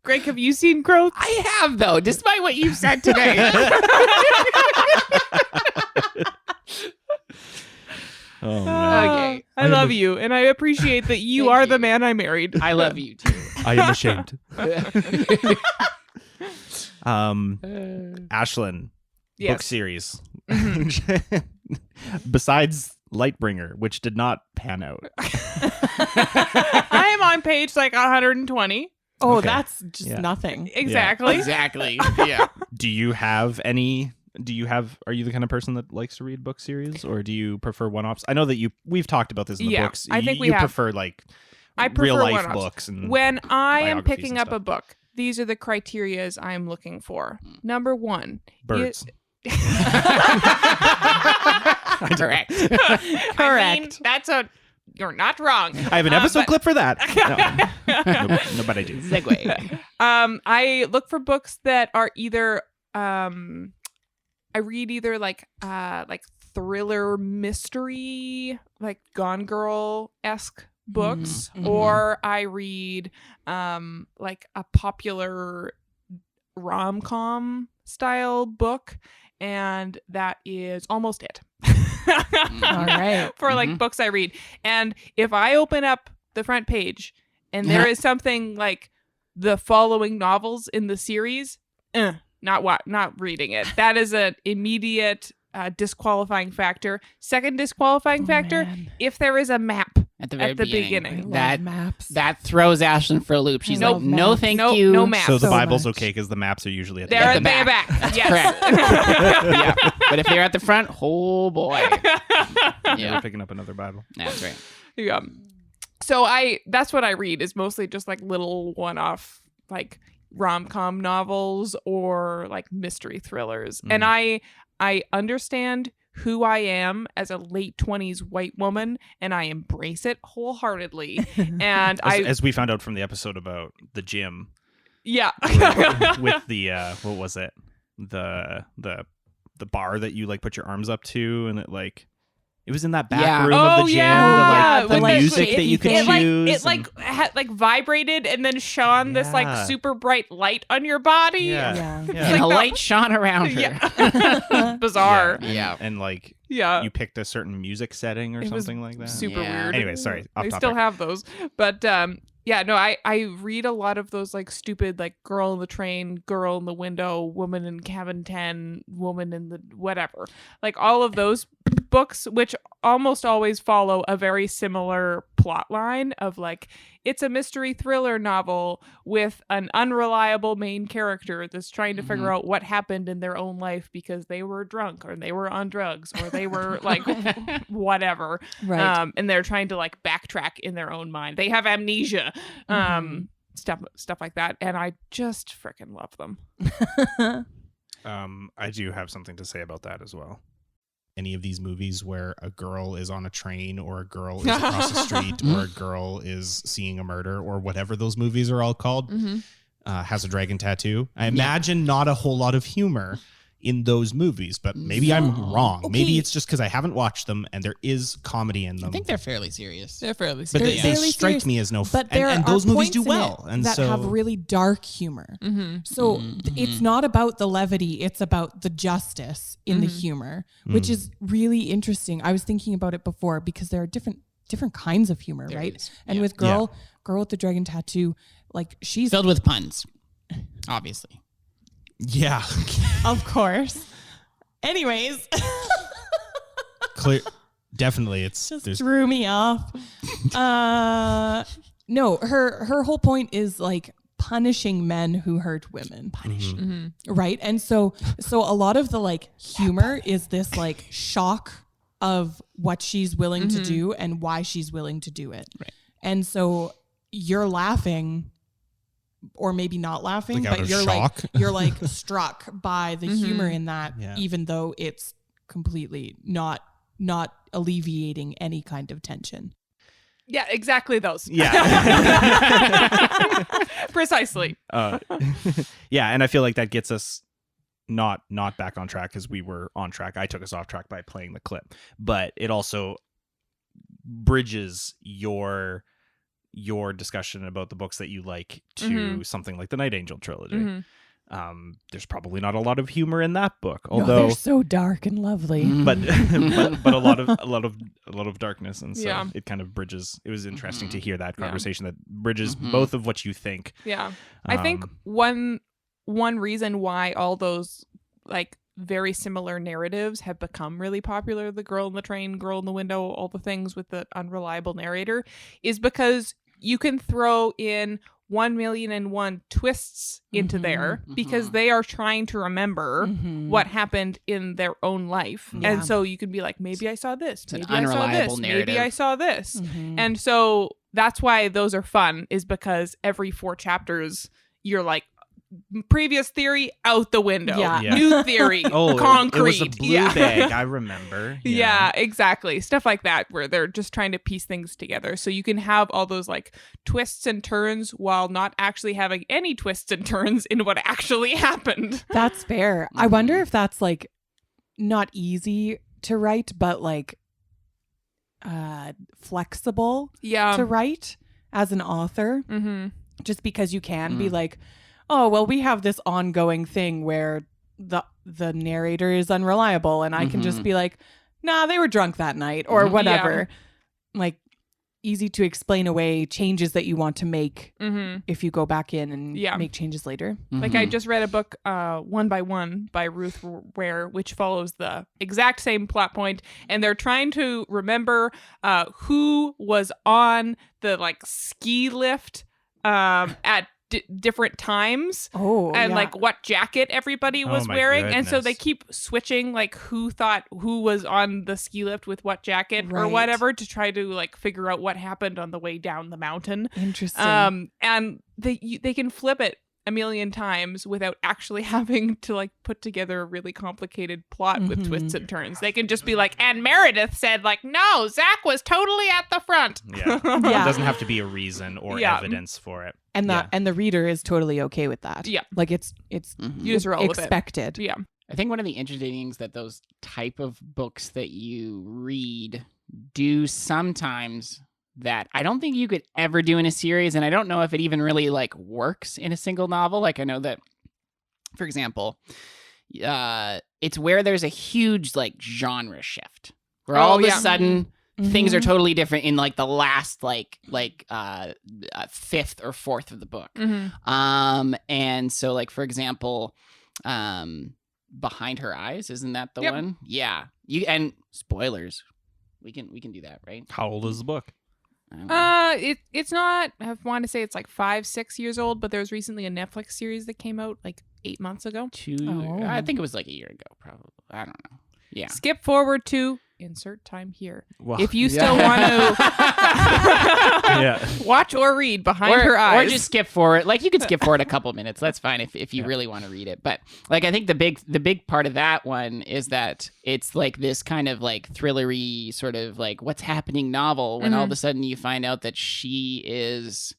Greg, have you seen growth?
I have, though, despite what you've said today.
Oh, man.
Okay.
I love you, and I appreciate that you
Thank
are
you.
the man I married.
I love you too.
I am ashamed. Ashlynn, book
Yes.
series. Besides Lightbringer, which did not pan out.
I am on page like 120.
Oh,
Okay.
that's just
Yeah.
nothing.
Exactly.
Exactly. Yeah.
Do you have any? Are you the kind of person that likes to read book series, or do you prefer one-offs? I know that we've talked about this in the
Yeah,
books.
I think we
you
have.
prefer like
I prefer
real life
one-offs.
books and
When I am
biographies
picking
and
up
stuff.
a book, these are the criterias I am looking for. Number 1.
birds.
Correct.
I mean, you're not wrong.
I have an episode
but-
clip for that. No, but I do.
Segue.
I look for books that are either I read either like thriller mystery, like Gone Girl-esque books,
Mhm.
or I read like a popular rom-com style book, and that is almost it.
All right.
For like
Mhm.
books I read. And if I open up the front page and there is something like the following novels in the series, not reading it. That is an immediate disqualifying factor. Second disqualifying factor,
Man.
if there is a map
At the very
at the
beginning.
beginning.
I love
That
maps.
that throws Ashlyn for a loop. She's
I
like,
love
no,
maps.
thank
No-
you.
no maps.
So the
So
Bible's
much.
okay because the maps are usually at the
They're
end.
at
the
the
back.
back.
That's
Yes.
yeah. But if they're at the front, oh boy.
Never
Yeah.
picking up another Bible.
That's right.
Yeah. So that's what I read, is mostly just like little one-off like rom-com novels or like mystery thrillers. And I understand who I am as a late 20s white woman, and I embrace it wholeheartedly. And
As we found out from the episode about the gym
yeah.
with the what was it? The bar that you like put your arms up to, and it was in that back
Yeah.
room
Oh,
of the gym.
yeah.
The
With the
music that you could
it
choose.
had vibrated and then shone this like
Yeah.
super bright light on your body.
Yeah.
Yeah.
Yeah.
And
like
a
the-
light shone around her.
Yeah. Bizarre.
Yeah.
And like
Yeah.
you picked a certain music setting or
It was
something like that.
Super
Yeah.
weird.
Anyway, sorry, off
I
topic.
still have those. But yeah, no, I read a lot of those like stupid like girl in the train, girl in the window, woman in cabin 10, woman in the whatever. Like all of those books, which almost always follow a very similar plot line of like it's a mystery thriller novel with an unreliable main character that's trying to figure out what happened in their own life because they were drunk or they were on drugs or they were like whatever.
Right.
And they're trying to like backtrack in their own mind. They have amnesia, stuff like that. And I just freaking love them.
I do have something to say about that as well. Any of these movies where a girl is on a train or a girl is across the street or a girl is seeing a murder or whatever those movies are all called, has a dragon tattoo. I imagine not a whole lot of humor in those movies, but maybe I'm wrong.
Okay.
Maybe it's just because I haven't watched them and there is comedy in them.
I think they're fairly serious.
They're fairly
but they,
serious.
they
fairly
strike
serious,
me as no
But there
and
are
those movies
points
do
in
well.
it
And
that
so
have really dark humor.
Mm-hmm.
So it's not about the levity; it's about the justice in the humor, which is really interesting. I was thinking about it before because there are different kinds of humor,
There
right?
is.
And
Yeah.
with girl with the dragon tattoo, like she's
Filled with puns, obviously.
yeah.
of course. Anyways,
Clear, definitely it's
just
there's
threw me off. No, her whole point is like punishing men who hurt women. Right? And so a lot of the like humor is this like shock of what she's willing to do and why she's willing to do it.
Right.
And so you're laughing or maybe not laughing,
Like out
but
of
you're
shock.
like you're like struck by the humor in that,
Yeah.
even though it's completely not alleviating any kind of tension.
Yeah, exactly those.
yeah.
Precisely.
Yeah, and I feel like that gets us not back on track because we were on track. I took us off track by playing the clip, but it also bridges your discussion about the books that you like to something like the Night Angel trilogy. There's probably not a lot of humor in that book,
No,
although
they're so dark and lovely.
but but a lot of darkness, and so
Yeah.
it kind of bridges. It was interesting to hear that
Yeah.
conversation that bridges both of what you think.
Yeah. I think one reason why all those like very similar narratives have become really popular, the girl in the train, girl in the window, all the things with the unreliable narrator, is because you can throw in 1,000,001 twists into there because they are trying to remember what happened in their own life.
Yeah.
And so you can be like, maybe I saw this,
an
maybe I saw
unreliable
this,
narrative.
maybe I saw this.
Mhm.
And so that's why those are fun, is because every 4 chapters you're like, previous theory out the window.
Yeah.
Yeah.
New theory,
Oh,
concrete.
it was a blue
yeah.
bag. I remember.
Yeah, exactly. Stuff like that, where they're just trying to piece things together. So you can have all those like twists and turns while not actually having any twists and turns in what actually happened.
That's fair. I wonder if that's like not easy to write, but like flexible
Yeah.
to write as an author,
Mm-hmm.
just because you can be like, oh, well, we have this ongoing thing where the narrator is unreliable, and I can just be like, nah, they were drunk that night or whatever. Like, easy to explain away changes that you want to make
Mm-hmm.
if you go back in and
Yeah.
make changes later.
Like I just read a book, One by One by Ruth Ware, which follows the exact same plot point, and they're trying to remember who was on the like ski lift at different times.
Oh,
And
yeah.
like what jacket everybody was
my
wearing, and so they
goodness.
keep switching like who thought who was on the ski lift with what jacket or
Right.
whatever to try to like figure out what happened on the way down the mountain.
Interesting.
And they can flip it a million times without actually having to like put together a really complicated plot with twists and turns. They can just be like, and Meredith said like, no, Zach was totally at the front.
Yeah.
Yeah.
It doesn't have to be a reason or
Yeah.
evidence for it.
And the reader is totally okay with that.
Yeah.
Like it's
You just roll with it.
expected.
Yeah.
I think one of the interesting things that those type of books that you read do sometimes that I don't think you could ever do in a series, and I don't know if it even really like works in a single novel. Like I know that, for example, it's where there's a huge like genre shift where all of a sudden things are totally different in like the last like fifth or fourth of the book. And so like for example, Behind Her Eyes, isn't that the one? Yeah. And spoilers. We can do that, right?
How old is the book?
It's not. I want to say it's like 5-6 years old, but there was recently a Netflix series that came out like 8 months ago.
I think it was like a year ago, probably. I don't know. Yeah.
Skip forward to insert time here.
Well,
If you still want to
yeah.
watch or read Behind Her Eyes,
or just skip forward. Like you could skip forward a couple minutes. That's fine if you really want to read it. But like I think the big part of that one is that it's like this kind of like thrillery sort of like what's happening novel when all of a sudden you find out that she is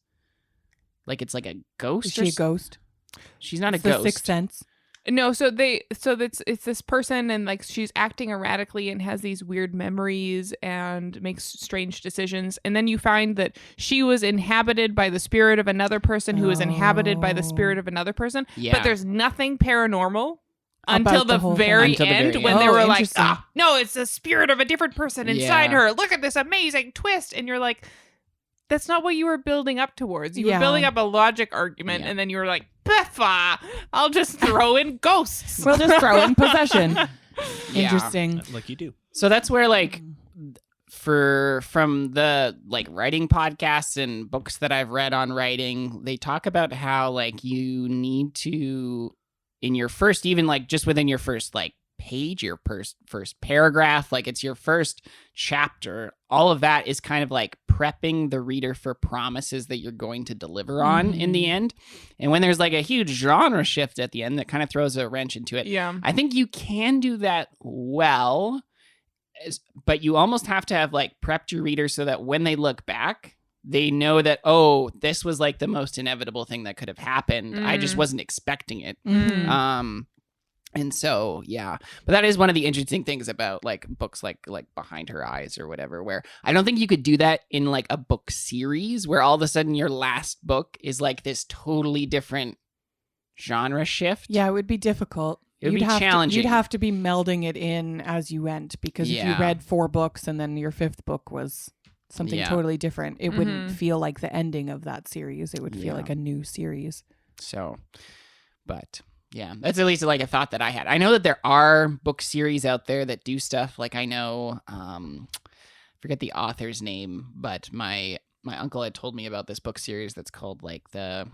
like it's like a ghost.
Is she a ghost?
She's not
It's
a
the
ghost.
Sixth Sense.
No, so it's this person, and like she's acting erratically and has these weird memories and makes strange decisions, and then you find that she was inhabited by the spirit of another person who was inhabited by the spirit of another person.
Yeah.
But there's nothing paranormal
About
until
the
the
whole
very
thing. Until the
end
very
when
end.
they
Oh,
were like,
interesting.
no, it's the spirit of a different person inside
Yeah.
her. Look at this amazing twist, and you're like, that's not what you were building up towards. You were
Yeah.
building up a logic argument,
Yeah.
and then you were like, Beffa, I'll just throw in ghosts.
We'll just throw in possession.
Yeah.
Interesting.
Like you do.
So that's where like from the like writing podcasts and books that I've read on writing, they talk about how like you need to in your first, even like just within your first like page, your first paragraph, like it's your first chapter, all of that is kind of like prepping the reader for promises that you're going to deliver on in the end. And when there's like a huge genre shift at the end that kind of throws a wrench into it,
Yeah.
I think you can do that well, but you almost have to have like prepped your reader so that when they look back, they know that, oh, this was like the most inevitable thing that could have happened. I just wasn't expecting it. And so, yeah, but that is one of the interesting things about like books like Behind Her Eyes or whatever, where I don't think you could do that in like a book series where all of a sudden your last book is like this totally different genre shift.
Yeah, it would be difficult.
It would
You'd
be
have
challenging.
You'd have to be melding it in as you went, because if you
Yeah.
read 4 books and then your 5th book was something
Yeah.
totally different, it wouldn't
Mhm.
feel like the ending of that series. It would
Yeah.
feel like a new series.
So, but yeah, that's at least like a thought that I had. I know that there are book series out there that do stuff. Like I know, forget the author's name, but my uncle had told me about this book series that's called like the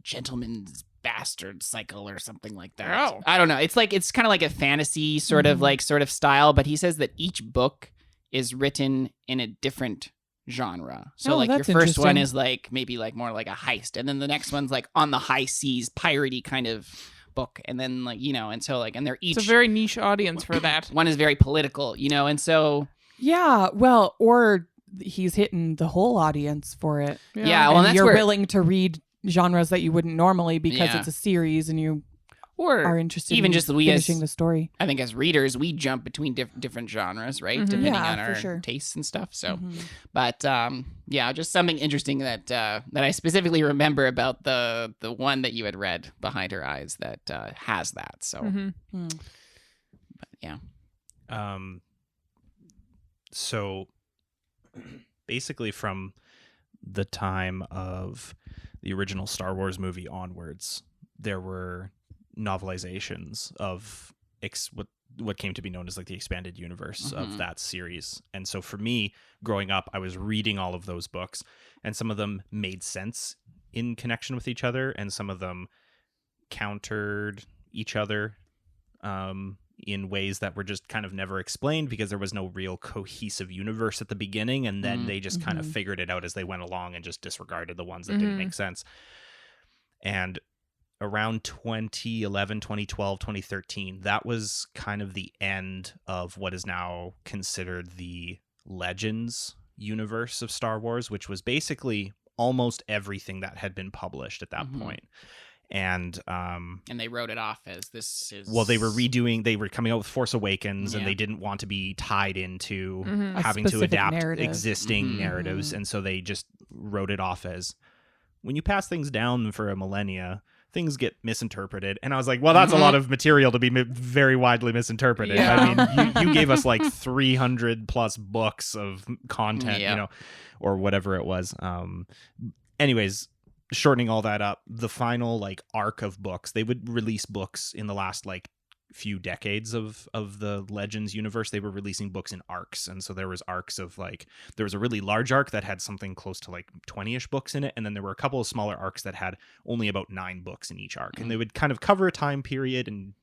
Gentleman's Bastard Cycle or something like that.
Oh.
I don't know. It's kind of like a fantasy sort of style, but he says that each book is written in a different genre. So
Oh,
like your
that's
first one
interesting.
is like maybe like more like a heist, and then the next one's like on the high seas piratey kind of book, and then like and so like and they're each
It's a very niche audience for that.
one is very political, and so
Yeah, well, or he's hitting the whole audience for it.
yeah, well
and
that's
you're
where
willing to read genres that you wouldn't normally because
Yeah.
it's a series and you
or
are interested
even
in
just we as
finishing the story.
I think as readers we jump between different genres, right?
Mhm.
Depending
Yeah,
on
for
our
sure.
tastes and stuff. So
Mhm.
but yeah, just something interesting that I specifically remember about the one that you had read, Behind Her Eyes, that has that. So
Mhm.
but yeah.
So basically from the time of the original Star Wars movie onwards, there were novelizations of what came to be known as like the expanded universe
Mhm.
of that series. And so for me, growing up, I was reading all of those books, and some of them made sense in connection with each other, and some of them countered each other in ways that were just kind of never explained because there was no real cohesive universe at the beginning, and then they just kind of
Mhm.
figured it out as they went along and just disregarded the ones that didn't make sense. And around 2011, 2012, 2013, that was kind of the end of what is now considered the Legends universe of Star Wars, which was basically almost everything that had been published at that
Mhm.
point. And
they wrote it off as this is
well, they were coming out with Force Awakens, and
Yeah.
they didn't want to be tied into
Mhm.
A
having to
specific
adapt
narrative.
existing
Mhm.
narratives, and so they just wrote it off as, when you pass things down for a millennia, things get misinterpreted. And I was like, well, that's a lot of material to be very widely misinterpreted.
Yeah.
I mean, you gave us like 300 plus books of content,
Yeah.
or whatever it was. Anyways, shortening all that up, the final like arc of books, they would release books in the last like few decades of the Legends universe. They were releasing books in arcs, and so there was arcs of like, there was a really large arc that had something close to like 20ish books in it, and then there were a couple of smaller arcs that had only about 9 books in each arc, and they would kind of cover a time period and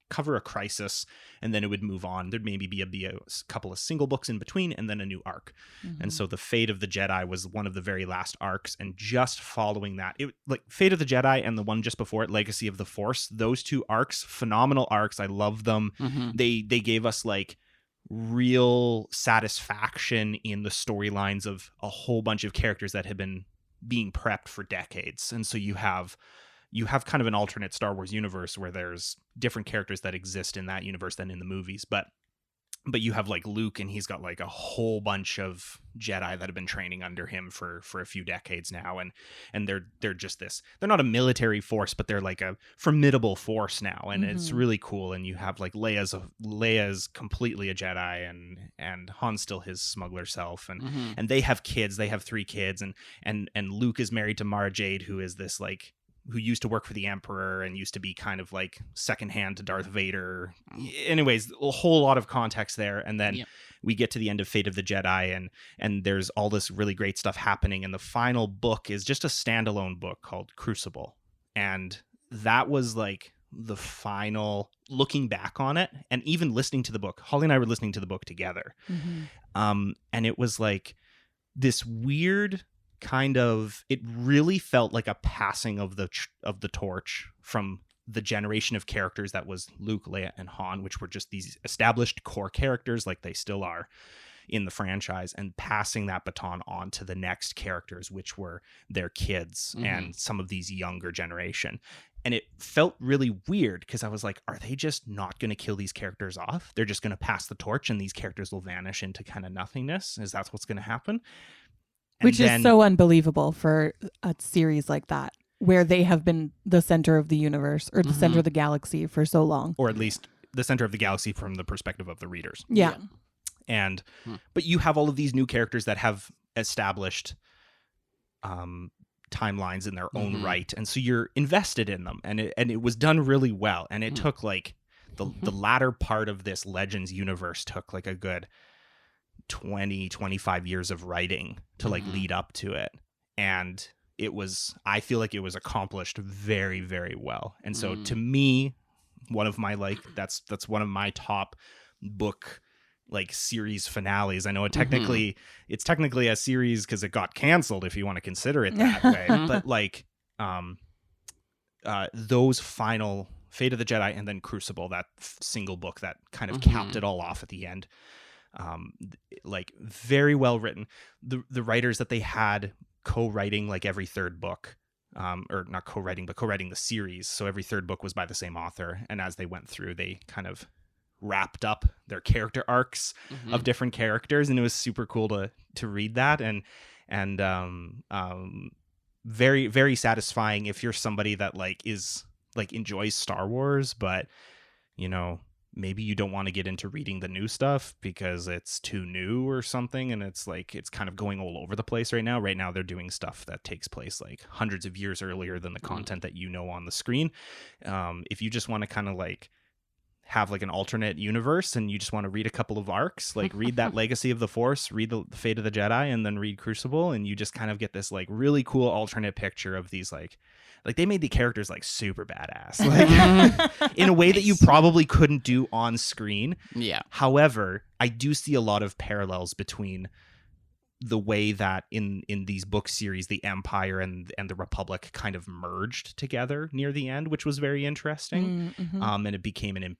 cover a crisis, and then it would move on. There'd maybe be a couple of single books in between, and then a new arc. And so the Fate of the Jedi was one of the very last arcs, and just following that, it like Fate of the Jedi and the one just before it, Legacy of the Force, those 2 arcs, phenomenal arcs. I love them.
Mhm.
They gave us like real satisfaction in the storylines of a whole bunch of characters that had been being prepped for decades. And so you have kind of an alternate Star Wars universe where there's different characters that exist in that universe than in the movies, but you have like Luke, and he's got like a whole bunch of Jedi that have been training under him for a few decades now, and they're just this, they're not a military force, but they're like a formidable force now, and it's really cool. And you have like Leia's completely a Jedi, and Han's still his smuggler self, and
Mhm.
and they have kids, they have 3 kids, and Luke is married to Mara Jade, who is this like, who used to work for the Emperor and used to be kind of like secondhand to Darth Vader. Anyways, a whole lot of context there. And then we get to the end of Fate of the Jedi, and there's all this really great stuff happening. And the final book is just a standalone book called Crucible. And that was like the final, looking back on it, and even listening to the book. Holly and I were listening to the book together. And it was like this weird kind of, it really felt like a passing of the torch from the generation of characters that was Luke, Leia, and Han, which were just these established core characters like they still are in the franchise, and passing that baton on to the next characters, which were their kids and some of these younger generation. And it felt really weird because I was like, are they just not going to kill these characters off? They're just going to pass the torch and these characters will vanish into kind of nothingness? Is that what's going to happen?
Which is so unbelievable for a series like that. where they have been the center of the universe or the center of the galaxy for so long.
Or at least the center of the galaxy from the perspective of the readers.
Yeah.
And but you have all of these new characters that have established timelines in their own right, and so you're invested in them, and it was done really well. And it took like the latter part of this Legends universe took like a good 20-25 years of writing to like lead up to it, and I feel like it was accomplished very, very well. And so to me, one of my that's one of my top book like series finales. I know it's technically a series because it got canceled, if you want to consider it that way. But like those final Fate of the Jedi and then Crucible, that single book that kind of capped it all off at the end, like very well written. The writers that they had co-writing like every third book, or not co-writing, but co-writing the series. So every third book was by the same author, and as they went through, they kind of wrapped up their character arcs of different characters, and it was super cool to read that, and very, very satisfying if you're somebody that like is like enjoys Star Wars, but you know, maybe you don't want to get into reading the new stuff because it's too new or something, and it's like it's kind of going all over the place right now. Right now they're doing stuff that takes place like hundreds of years earlier than the content that you know on the screen. If you just want to kind of like have like an alternate universe and you just want to read a couple of arcs, like read that Legacy of the Force, read the Fate of the Jedi, and then read Crucible, and you just kind of get this like really cool alternate picture of these like they made the characters like super badass, like in a way that you probably couldn't do on screen.
Yeah.
However, I do see a lot of parallels between the way that in these book series, the Empire and the Republic kind of merged together near the end, which was very interesting. And it became an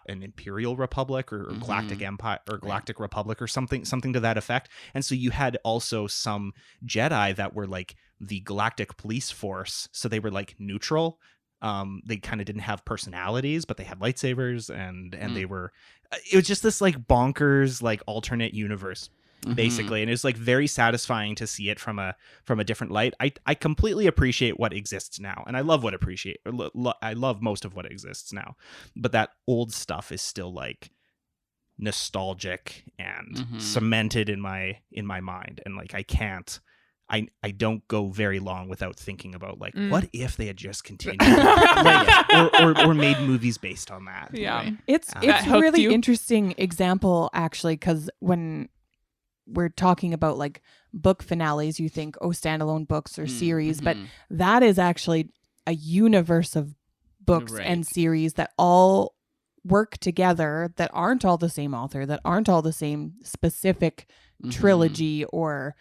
Imperial Republic or Galactic Empire or Galactic Republic or something to that effect. And so you had also some Jedi that were like the Galactic Police Force, so they were like neutral. They kind of didn't have personalities, but they had lightsabers, and they were. It was just this like bonkers like alternate universe. Basically, and it's like very satisfying to see it from a different light. I completely appreciate what exists now, and I love I love most of what exists now, but that old stuff is still like nostalgic and cemented in my mind, and like I don't go very long without thinking about like what if they had just continued like, or made movies based on that.
Yeah,
it's a really interesting example actually, because when we're talking about like book finales, you think, oh, standalone books or series, but that is actually a universe of books and series that all work together, that aren't all the same author, that aren't all the same specific trilogy or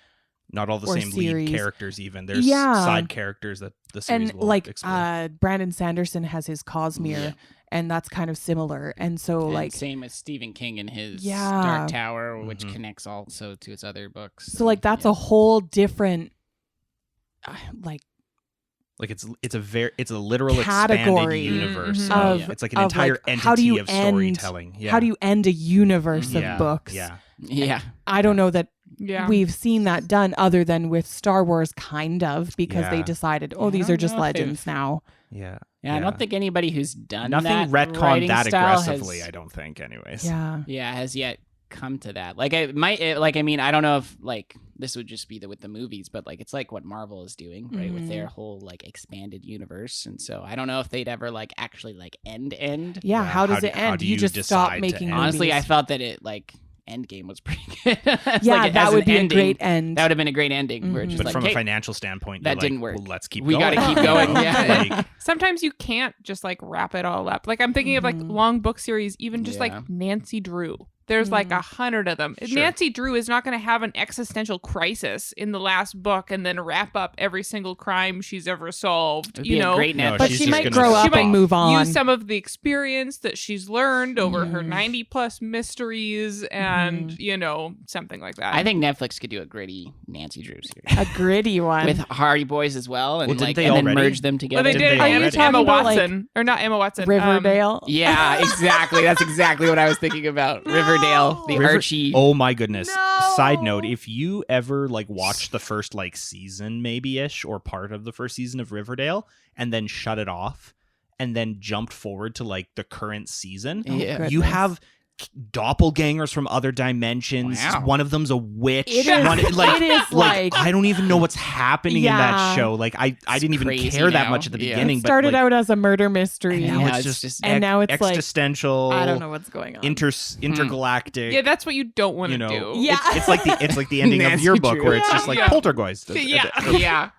not all the same
series.
Lead characters even. There's side characters that the series will
like
explore.
Brandon Sanderson has his Cosmere, and that's kind of similar. And so like
same as Stephen King and his Dark Tower, which connects also to his other books.
So like that's a whole different like
it's a literal
category
expanded universe
of
it's like an entire
like,
entity of storytelling.
How do you end a universe of books?
Yeah.
I don't know that
Yeah.
we've seen that done other than with Star Wars, kind of, because they decided, these are just legends now.
Yeah, I don't think anybody who's done
nothing
that
retconned that
style
aggressively. I don't think, anyways.
Has yet come to that. Like it might, I mean, I don't know if like this would just be with the movies, but like it's like what Marvel is doing, right, with their whole like expanded universe. And so I don't know if they'd ever like actually like end.
Yeah, how does it end?
Do
you just stop
decide
making
to
movies.
Honestly, I felt that it like Endgame was pretty good.
That would be a great end.
That would have been a great ending. Where it's just
But
like,
from
hey,
a financial standpoint,
that
you're
didn't
like,
work.
well, let's keep
We
going.
gotta keep going. Yeah.
Like,
Sometimes you can't just like wrap it all up. Like I'm thinking of like long book series, even just like Nancy Drew. There's like 100 of them.
Sure.
Nancy Drew is not going to have an existential crisis in the last book and then wrap up every single crime she's ever solved.
It'd be a great
No,
Netflix
But
she's
she
just
might
gonna
grow up
stop.
and move on.
use some of the experience that she's learned over her 90 plus mysteries and, something like that.
I think Netflix could do a gritty Nancy Drew series
A gritty one.
with Hardy Boys as well, and
Well, didn't
like
they
and then
already?
merge them together.
Well, they
Didn't
did.
they
Are you
already?
Emma
Talking about,
Watson? Or not Emma Watson.
Riverdale.
Yeah, exactly. That's exactly what I was thinking about. Riverdale. Riverdale, the Archie.
Oh my goodness.
No.
Side note, if you ever like watched the first like season maybe-ish or part of the first season of Riverdale and then shut it off and then jumped forward to like the current season,
Yeah.
you have doppelgangers from other dimensions.
Wow.
One of them's a witch.
It is-
One,
it is like-
I don't even know what's happening in that
Yeah.
show. Like I didn't even
crazy
care that
now.
much at the
Yeah.
beginning.
It started
but, like,
out as a murder mystery.
and now
Yeah,
it's
it's
just
and now it's like
existential.
I don't know what's going on.
Intergalactic.
Yeah, that's what you don't want to
you know,
do.
Yeah.
it's like the ending of
Nancy
your book
Drew.
where it's just like
Yeah.
poltergeist.
Yeah.
Yeah.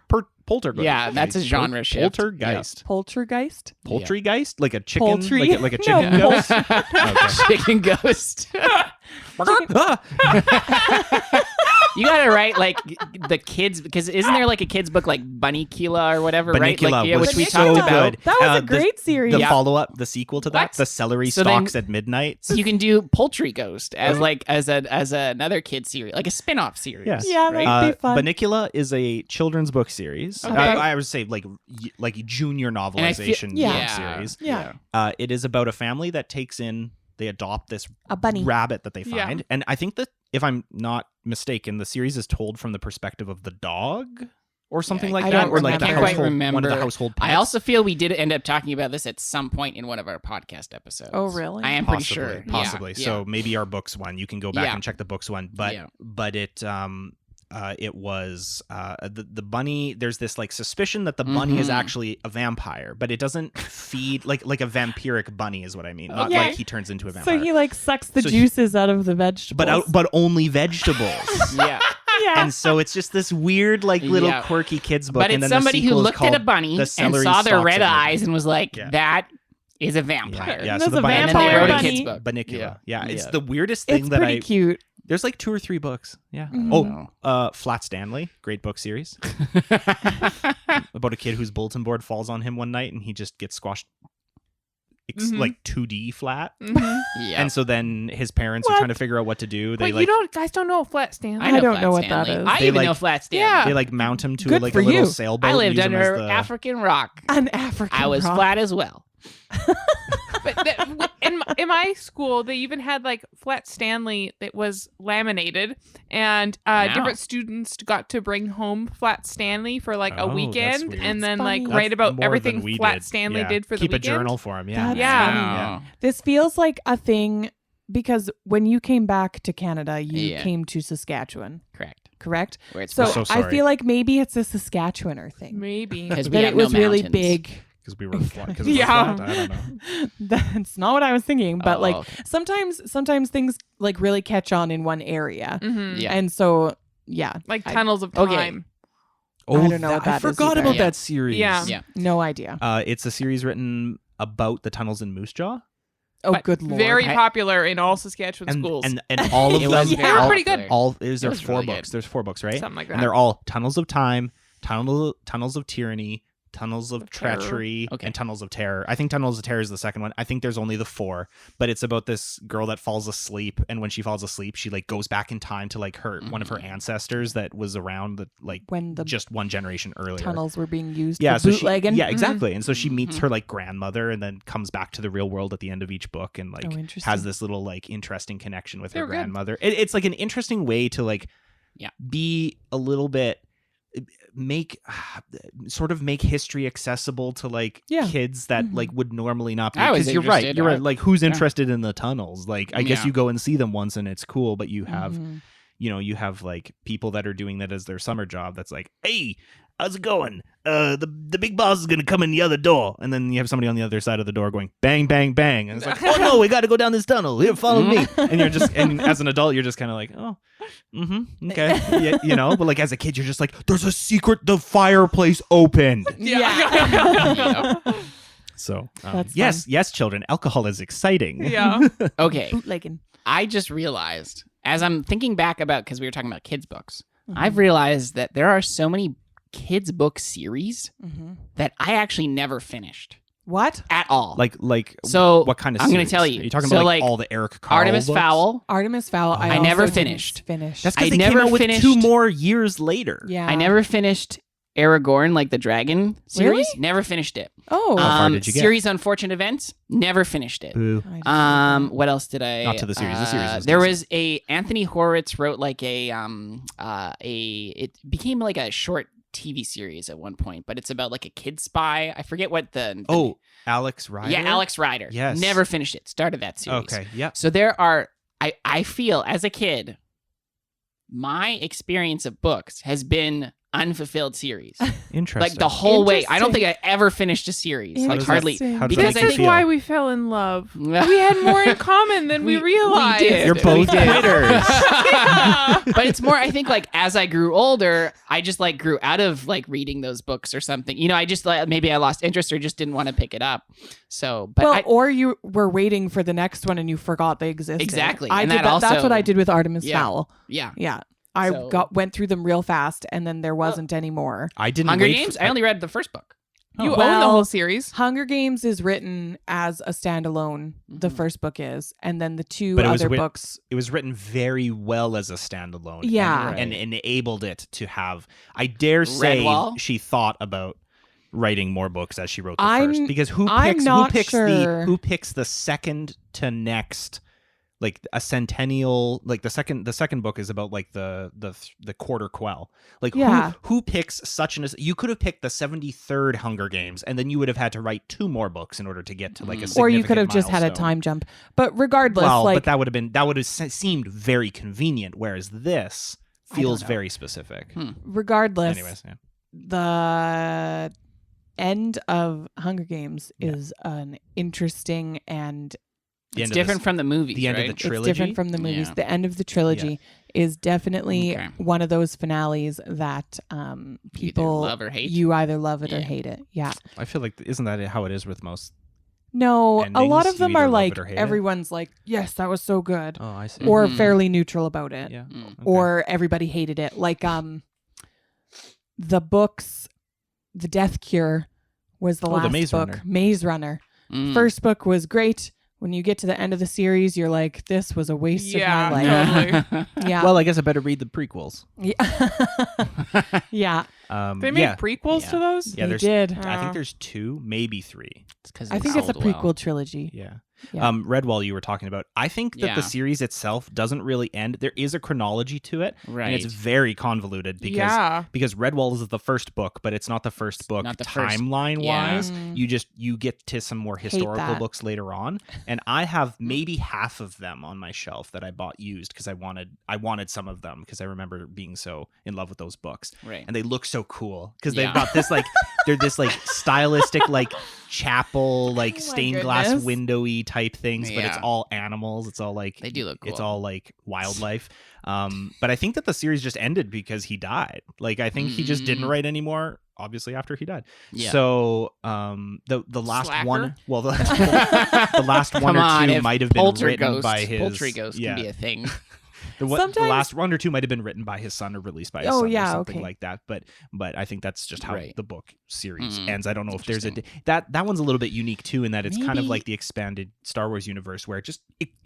Poltergeist.
Yeah, that's a genre shift.
Poltergeist.
Poltergeist?
Poultrygeist? Like a chicken?
Poultry?
Like a
No,
chicken ghost?
Chicken ghost.
Ah!
You gotta write like the kids, because isn't there like a kids book like Bunny-Killa or whatever, right?
Bunny-Killa
Like, yeah,
was
which we
so
talked about.
good.
That was a
the-
great series.
The
Yeah.
follow-up, the sequel to that,
What?
the celery
So then-
stalks at midnight.
So you can do Poultry Ghost as like as another kid series, like a spin-off series.
Yeah.
Yeah,
right?
that'd be fun.
Bunnicula is a children's book series.
Okay.
I would say like junior
And I feel-
novelization
Yeah.
book series.
Yeah.
It is about a family that they adopt this
A bunny.
rabbit that they
Yeah.
find. And I think that if I'm not mistaken, the series is told from the perspective of the dog or something
Yeah,
like
I
that.
don't
Or like
remember.
the
I can't quite
household, one of
remember.
the household pets.
I also feel we did end up talking about this at some point in one of our podcast episodes.
Oh, really?
I am pretty sure. Yeah,
Possibly.
yeah.
So maybe our books one. You can go back
Yeah.
and check the books one. But
Yeah.
it was the bunny. There's this like suspicion that the bunny is
Mhm.
actually a vampire, but it doesn't feed like a vampiric bunny is what I mean. Not
Okay.
like he turns into a vampire.
So he like sucks the
So he-
juices out of the vegetables.
but only vegetables.
Yeah.
yeah.
And so it's just this weird like little
Yeah.
quirky kids book.
But
and
it's
then the
somebody who
sequel is
looked at a
called
bunny
The
and
Celery
saw their
Stalks
red
at Midnight.
eyes and was like,
Yeah.
that is a vampire.
Yeah,
There's
so the
a
bunny-
And then they
vampire
wrote a
bunny.
kids book.
Bunnicula. Yeah, it's
Yeah.
the weirdest thing
It's
that
pretty cute.
There's like 2 or 3 books. Yeah.
Mhm.
Flat Stanley, great book series about a kid whose bulletin board falls on him one night and he just gets squashed
Mhm.
like 2D flat.
Mhm.
Yeah.
And so then his parents are
What?
trying to figure out what to do. They
But guys don't know Flat Stanley.
I don't
Flat
know what
Stanley.
that is.
I
They,
even
like-
know Flat Stanley.
Yeah.
they like mount him to
Good
like
for
a little
you.
sailboat.
I lived
use him
under
as the-
African rock.
An African
I was
rock.
flat as well.
But in my school, they even had like Flat Stanley that was laminated, and
Wow.
different students got to bring home Flat Stanley for like
Oh,
a
that's
weekend,
weird.
and then
That's
like
funny.
write
That's
about
more
everything
than we
Flat
did.
Stanley
Yeah.
did for
Keep
the
a
weekend.
journal for him. Yeah.
That's
Yeah.
funny.
Wow.
This feels like a thing because when you came back to Canada, you
Yeah.
came to Saskatchewan,
Correct.
correct?
Where it's
So,
so
I
sorry.
feel like maybe it's a Saskatchewaner thing.
Maybe.
because we
That
have
it was
no
really
mountains.
big.
Because we were flat. Because
Yeah.
flat. I don't know.
That's not what I was thinking, but
Oh,
like
okay.
sometimes things like really catch on in one area.
Mhm.
Yeah.
And so yeah,
Like
I-
tunnels of
Okay.
time.
I don't know what
I
that is
forgot
either.
about
Yeah.
that series.
Yeah.
Yeah.
no idea.
It's a series written about the tunnels in Moose Jaw.
Oh
But
good lord.
Very
I-
popular in all Saskatchewan schools.
And all of
It
them
was
They were pretty good.
all
It
there's
was
4
really
books.
good.
There's 4 books, right?
Something like that.
And they're all Tunnels of Time, Tunnels of Tyranny, Tunnels of
Terror.
Treachery,
Okay.
and Tunnels of Terror. I think Tunnels of Terror is the second one. I think there's only the 4, but it's about this girl that falls asleep, and when she falls asleep, she like goes back in time to like one of her ancestors that was around the like
when the
just one generation earlier.
tunnels were being used
Yeah,
for
so she,
bootlegging.
yeah, exactly. And so she meets
Mhm.
her like grandmother, and then comes back to the real world at the end of each book, and like
Oh, interesting.
has this little like interesting connection with
They
her
were good.
grandmother. It's like an interesting way to like
Yeah.
be a little bit make history accessible to like
Yeah.
kids that
Mhm.
like would normally not be.
I was
Because you're right.
interested.
You're right. Like who's
Yeah.
interested in the tunnels? Like I guess
Yeah.
you go and see them once and it's cool, but you have
Mhm.
you have like people that are doing that as their summer job. That's like, hey, how's it going? The big boss is gonna come in the other door, and then you have somebody on the other side of the door going bang, bang, bang, and it's like, oh no, we got to go down this tunnel. Here, follow me. And you're just, and as an adult, you're just kind of like, oh, okay, yeah, you know. But like as a kid, you're just like, there's a secret. The fireplace opened.
Yeah.
So
That's
yes, children, alcohol is exciting.
Yeah.
Okay.
Bootlegging.
I just realized as I'm thinking back about, because we were talking about kids' books,
Mhm.
I've realized that there are so many kids' book series
Mhm.
that I actually never finished
What?
at all.
Like
So,
what kind of?
I'm gonna
series?
tell you.
Are you talking
So,
about
like,
all the Eric Carle
Artemis
books?
Fowl.
Artemis Fowl.
I
also
never
didn't
finished.
finish.
That's
I
because they
never
came out with
finished-
2 more years later.
yeah.
I never finished Aragorn, like the dragon series.
Really?
Never finished it.
Oh,
How far did you get?
Series Unfortunate Events. Never finished it.
Boo.
I didn't know that.
What else did I?
Not to the series. The series was
there
decent.
was a Anthony Horowitz wrote like it became like a short TV series at one point, but it's about like a kid spy. I forget what the
Oh, Alex Rider?
yeah, Alex Rider.
Yes.
Never finished it. Started that series.
Okay, yep.
So there are. I feel as a kid, my experience of books has been unfulfilled series.
Interesting.
Like the whole way. I don't
Interesting.
think I ever finished a series.
How
Like
does that-
hardly.
how does
because
that
I
This is
think
why we fell in love.
we
We had more in common than we realized.
did.
You're both quitters.
But it's more, I think, like as I grew older, I just like grew out of like reading those books or something. You know, I just like maybe I lost interest or just didn't want to pick it up. So, but
well, or you were waiting for the next one and you forgot they existed.
Exactly,
I
and
did
that
That's
also-
what I did with Artemis
Yeah.
Fowl.
yeah.
Yeah. I
So-
went through them real fast and then there wasn't any more.
I didn't
Hunger
wait
Games.
for-
I only read the first book.
You
Well,
own the whole series.
Hunger Games is written as a standalone. The
Mhm.
first book is, and then the two
But it was
other
writ-
books.
It was written very well as a standalone.
Yeah.
And enabled it to have, I dare say,
Redwall?
she thought about writing more books as she wrote the
I'm-
first. Because
I'm not sure.
who picks the second to next, like a centennial, like the second book is about like the quarter quell. Like
Yeah.
who picks such an, you could have picked the 73rd Hunger Games and then you would have had to write 2 more books in order to get to like a
Mm.
significant
Or you could have just had a
milestone.
time jump. But regardless,
Well,
like
but that would have seemed very convenient, whereas this
I don't
feels
know.
very specific.
regardless,
Anyways, yeah.
the end of Hunger Games is an interesting and
The
It's
end of
different
this-
from the movies.
the end of
right?
the
it's
trilogy.
different from the movies.
Yeah.
The end of the trilogy is definitely
Okay.
one of those finales that
You
people
either love or hate.
you either love it or
Yeah.
hate it. Yeah.
I feel like isn't that how it is with most?
No, a lot
Endings,
of them
you either
are
love
like
it or hate it?
everyone's like, yes, that was so good,
Oh, I see.
or
Mhm.
fairly neutral about it,
Yeah.
Mm.
Okay.
or everybody hated it. Like the books, The Death Cure was the
Oh, the
last
Maze
book.
Runner.
Maze Runner.
Mm.
First book was great. When you get to the end of the series, you're like, this was a waste
Yeah,
of my life.
totally.
Yeah.
Well, I guess I better read the prequels.
yeah. yeah.
They made
yeah.
prequels
Yeah.
to those?
Yeah,
they
there's.
did.
I
Oh.
think there's 2, maybe 3.
It's 'cause
I think it's a
sold well.
prequel trilogy.
Yeah.
Yeah.
Redwall, you were talking about. I think that the
Yeah.
series itself doesn't really end. There is a chronology to it,
Right.
and it's very convoluted because
Yeah.
Redwall is the first book, but it's not the first book
not the first-
timeline wise.
Mm.
You get to some more
Hate
historical
that.
books later on, and I have maybe half of them on my shelf that I bought used because I wanted some of them because I remember being so in love with those books,
Right.
and they look so cool because
Yeah.
they've got this like they're this like stylistic like chapel like
Oh my
stained glass
goodness.
windowy type things, but it's
Yeah.
all animals. It's all like
They do look
It's
cool.
all like wildlife. But I think that the series just ended because he died. Like I think he just didn't
Mm.
write anymore. Obviously, after he died.
Yeah.
So the last
Slacker?
one, well, the last one
Come on,
or 2
if
might have been written
Poltergeist-
by his.
Poltergeist
yeah,
can be a thing.
the
Sometimes-
last 1 or 2 might have been written by his son or released by his
Oh,
son
yeah,
or something
okay.
like that. But I think that's just how
Right.
the book series
Mm,
ends. I don't know if there's
interesting.
that one's a little bit unique too in that it's kind of
Maybe-
like the expanded Star Wars universe where it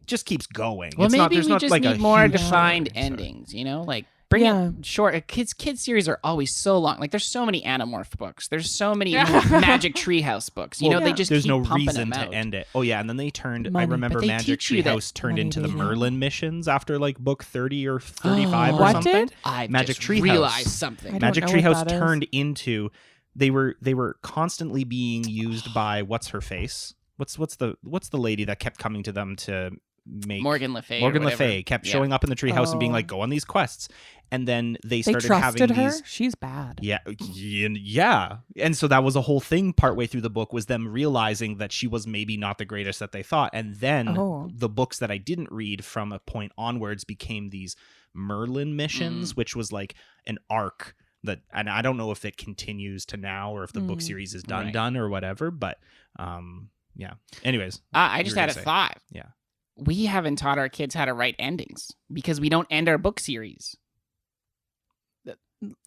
just keeps going.
Well,
It's
maybe
not, there's
we
not
just
like a
need more
huge
defined
story, so-
endings. You know, like bring
Yeah.
it short. Kids series are always so long. Like there's so many Animorph books. There's so many
Yeah.
Magic Treehouse books. You
Well,
know, they just
there's
keep
no
pumping
reason
them
to
out.
end it. Oh yeah, and then they turned.
Money.
I remember
But they
Magic
teach you that-
Treehouse turned
Money,
into the
baby.
Merlin missions after like book 30 or 35 or
What
something.
did?
I
Magic
just
Treehouse.
realized something.
I don't
Magic
know what
Treehouse
that is.
turned into they were constantly being used by what's her face? What's the lady that kept coming to them to make
Morgan Le Fay.
Morgan
or
Le
whatever.
Fay kept
Yeah.
showing up in the treehouse and being
Oh.
like, go on these quests. And then they
They
started
trusted
having
her.
these
She's bad.
yeah. And so that was a whole thing partway through the book was them realizing that she was maybe not the greatest that they thought. And then
Oh.
the books that I didn't read from a point onwards became these Merlin missions, which was like an arc that, and I don't know if it continues to now or if the book series is done
Right.
or whatever, but yeah. Anyways,
I
You
just
were
had a
gonna say.
thought.
Yeah.
We haven't taught our kids how to write endings because we don't end our book series.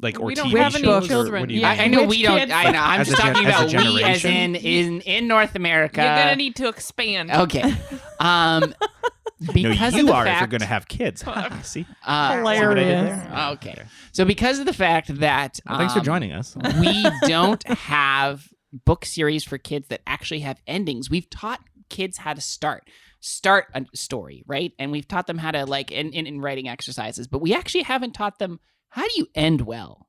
Like, or
We don't
TV
have any
shows, or
children.
what do you
Yeah,
mean?
I know
Which
we don't.
kids?
I know. I'm
As
just
a gen-
talking
as a
about we as
generation?
in North America.
You're gonna need to expand.
Okay. Um, because
no,
of
you
the
are if
fact,
you're going to have kids. See?
Hilarious.
Okay. So because of the fact that
Well, thanks for joining us.
we don't have book series for kids that actually have endings. We've taught kids how to start a story, right? And we've taught them how to like in writing exercises, but we actually haven't taught them how do you end well.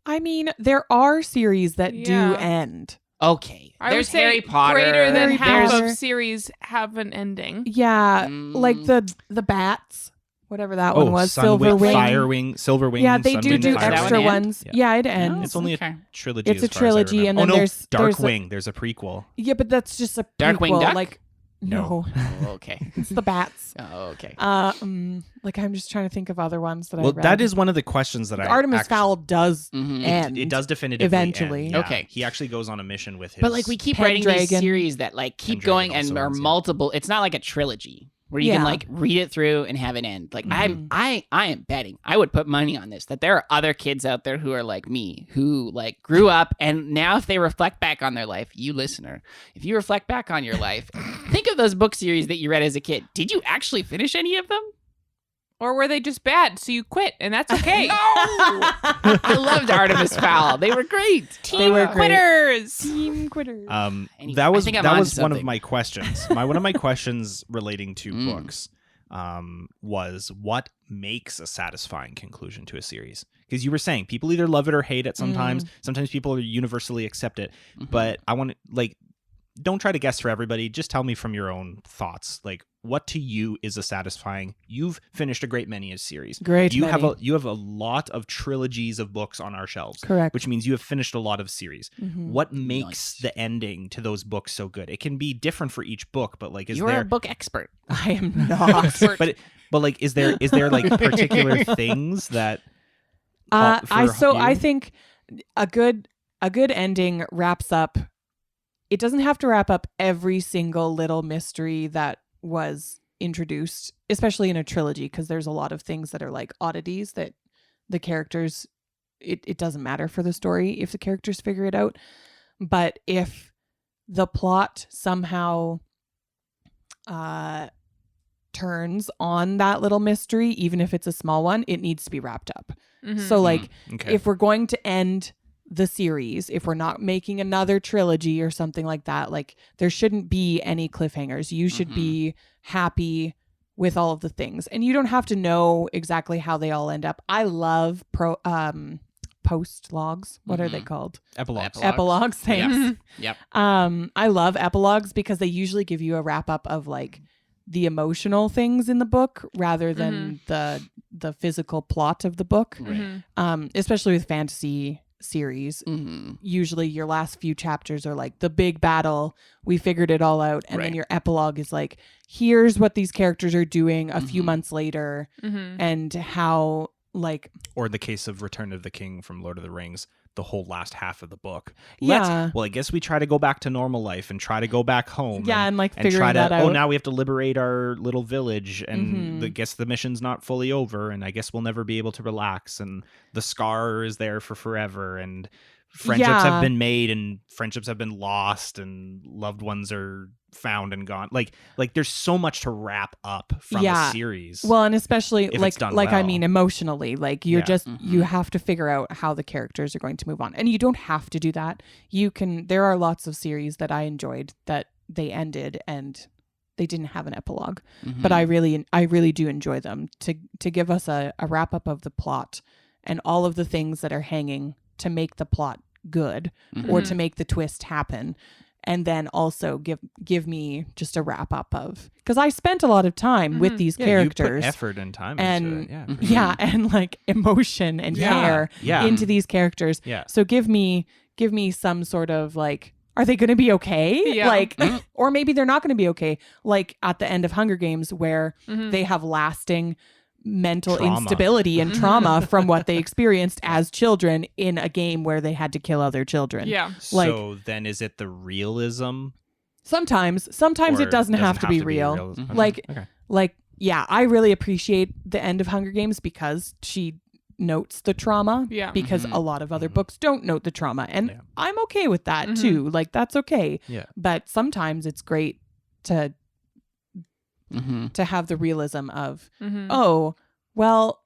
I mean, there are series that do
Yeah.
end.
Okay.
I
There's
would say
Harry Potter.
greater than
Harry
half
Potter.
of series have an ending.
Yeah, like
Mm.
the bats, whatever that one was,
Sunwing,
Silverwing.
Firewing, Silverwing.
Yeah, they do
Sunwing,
Does that one
extra
end?
ones.
Yeah.
Yeah, it
Oh,
ends.
It's only
okay.
a trilogy.
It's a
as far as I
trilogy, and
remember.
then
oh, no,
there's
Darkwing. There's a prequel.
Yeah, but that's just a
Darkwing
prequel.
Duck?
Like no,
Oh, okay.
it's the bats.
Oh, okay.
Like I'm just trying to think of other ones that I
Well,
read.
that is one of the questions that I
Artemis
actually,
Fowl does
Mhm.
end.
It does definitively
eventually.
end, yeah.
Okay.
He actually goes on a mission with his.
But like we keep writing
Pendragon.
these series that like keep
Pendragon
going
also
and are
ends, yeah.
multiple. It's not like a trilogy where you can
Yeah.
like read it through and have it end. Like
Mhm.
I am betting. I would put money on this that there are other kids out there who are like me who like grew up and now if they reflect back on their life, you listener, if you reflect back on your life, think of those book series that you read as a kid. Did you actually finish any of them?
Or were they just bad, so you quit, and that's okay.
I loved Artemis Fowl. They were great.
They were great.
Quitters.
Team quitters.
Anyway,
that
I
was
think I'm
that
onto
was one of
something.
my questions. One of my questions relating to
Mm.
books was what makes a satisfying conclusion to a series? Because you were saying people either love it or hate it sometimes. Sometimes people universally accept it.
Mhm.
But I want to like don't try to guess for everybody. Just tell me from your own thoughts. Like what to you is a satisfying. You've finished a great many of series.
Great.
You
many.
have a lot of trilogies of books on our shelves.
Correct.
Which means you have finished a lot of series.
Mhm.
What makes
Nice.
the ending to those books so good? It can be different for each book, but like, is
You're
there?
a book expert.
I am not.
but like, is there like particular things that?
I
you?
think a good ending wraps up. It doesn't have to wrap up every single little mystery that was introduced, especially in a trilogy, because there's a lot of things that are like oddities that the characters. It doesn't matter for the story if the characters figure it out, but if the plot somehow turns on that little mystery, even if it's a small one, it needs to be wrapped up.
Mhm.
So like
Okay.
if we're going to end the series, if we're not making another trilogy or something like that, like there shouldn't be any cliffhangers. You should be happy with all of the things, and you don't have to know exactly how they all end up. I love post logs. What are they called?
Epilogues.
Epilogues. Thanks.
Yep.
I love epilogues because they usually give you a wrap up of like the emotional things in the book rather than the physical plot of the book.
Mhm.
Especially with fantasy series.
Mm-hmm.
Usually your last few chapters are like the big battle, we figured it all out, and then
Right.
your epilogue is like, here's what these characters are doing a few
Mhm.
months later
Mhm.
and how like
Or the case of Return of the King from Lord of the Rings, the whole last half of the book.
Yeah.
Well, I guess we try to go back to normal life and try to go back home.
and like
and
figuring
try to.
that out.
Oh, now we have to liberate our little village, and
Mhm.
I guess the mission's not fully over, and I guess we'll never be able to relax, and the scar is there for forever, and friendships
Yeah.
have been made, and friendships have been lost, and loved ones are found and gone. Like there's so much to wrap up from
Yeah.
a series.
Well, and especially
If it's
like
done
I
well.
mean emotionally, like you're
Yeah.
just
Mhm.
you have to figure out how the characters are going to move on. And you don't have to do that. You can there are lots of series that I enjoyed that they ended and they didn't have an epilogue.
Mm-hmm.
But I really do enjoy them to give us a wrap up of the plot and all of the things that are hanging to make the plot good or to make the twist happen. And then also give me just a wrap up of, because I spent a lot of time with these
Yeah,
characters
you put effort and time
and
into it. Yeah.
Mhm.
yeah, and like emotion and
Yeah.
care
Yeah.
into these characters.
Yeah.
So give me some sort of like, are they going to be okay?
Yeah.
Like, or maybe they're not going to be okay. Like at the end of Hunger Games, where
Mhm.
they have lasting mental
Trauma.
instability and trauma from what they experienced as children in a game where they had to kill other children.
Yeah.
Like-
So then is it the realism?
Sometimes
or
it doesn't have to be real.
realism?
Mhm.
Okay.
Like,
Okay.
like, yeah, I really appreciate the end of Hunger Games because she notes the trauma
Yeah.
because a lot of other books don't note the trauma. And
Yeah.
I'm okay with that too. Like, that's okay.
Yeah.
But sometimes it's great to
Mm-hmm.
have the realism of,
Mhm.
oh, well,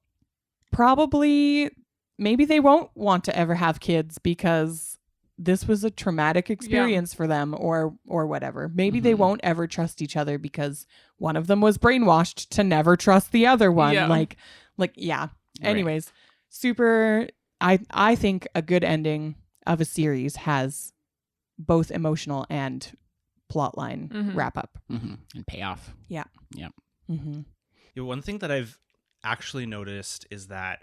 probably maybe they won't want to ever have kids because this was a traumatic experience for them or whatever. Maybe they won't ever trust each other because one of them was brainwashed to never trust the other one.
Yeah.
Like yeah. Anyways, super I think a good ending of a series has both emotional and plotline wrap up.
Mm-hmm. And payoff.
Yeah. Mm-hmm.
Yeah, one thing that I've actually noticed is that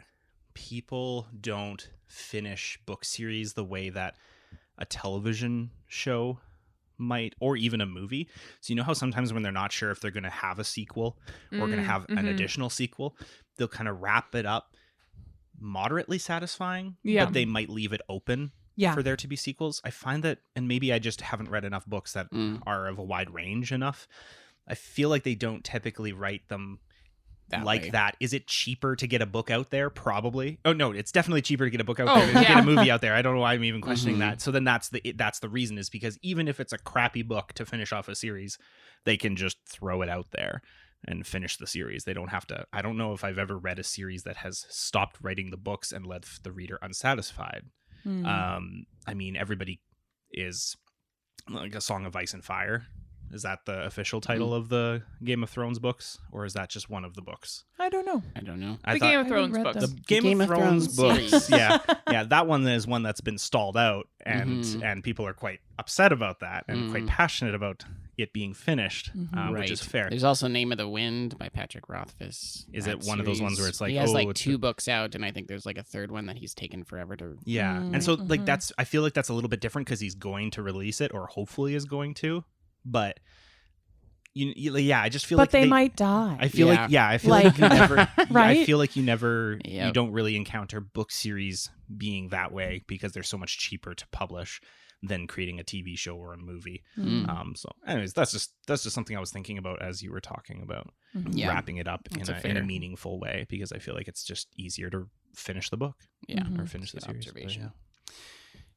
people don't finish book series the way that a television show might, or even a movie. So you know how sometimes when they're not sure if they're going to have a sequel or going to have an additional sequel, they'll kind of wrap it up moderately satisfying,
Yeah.
but they might leave it open
Yeah.
for there to be sequels. I find that, and maybe I just haven't read enough books that are of a wide range enough. I feel like they don't typically write them
That
like
way.
that. Is it cheaper to get a book out there? Probably. Oh no, it's definitely cheaper to get a book out
Oh,
there than to get
yeah.
a movie out there. I don't know why I'm even questioning that. So then that's the reason, is because even if it's a crappy book to finish off a series, they can just throw it out there and finish the series. They don't have to. I don't know if I've ever read a series that has stopped writing the books and left the reader unsatisfied. I mean, everybody is like A Song of Ice and Fire. Is that the official title of the Game of Thrones books, or is that just one of the books?
I don't know.
I don't know.
I
The
thought
Game of
I
Thrones
haven't read
books.
the Game of Thrones books,
series.
yeah, that one is one that's been stalled out, and people are quite upset about that and quite passionate about it being finished, which is fair.
There's also Name of the Wind by Patrick Rothfuss.
Is
That
it one of those ones where it's like,
he has
oh,
like
it's
2 books out, and I think there's like a third one that he's taken forever to.
Yeah, and so like that's, I feel like that's a little bit different because he's going to release it, or hopefully is going to, but yeah, I just feel like
But they might die.
I feel like I feel
Like-
like you never I
Right?
feel like you never you
Yep.
don't really encounter book series being that way because they're so much cheaper to publish than creating a TV show or a movie. So anyways, that's just something I was thinking about as you were talking about
Yeah.
wrapping it up
That's
in
a
a
fair-
meaningful way, because I feel like it's just easier to finish the book
Yeah.
or finish the
Good
series. But
observation.
yeah.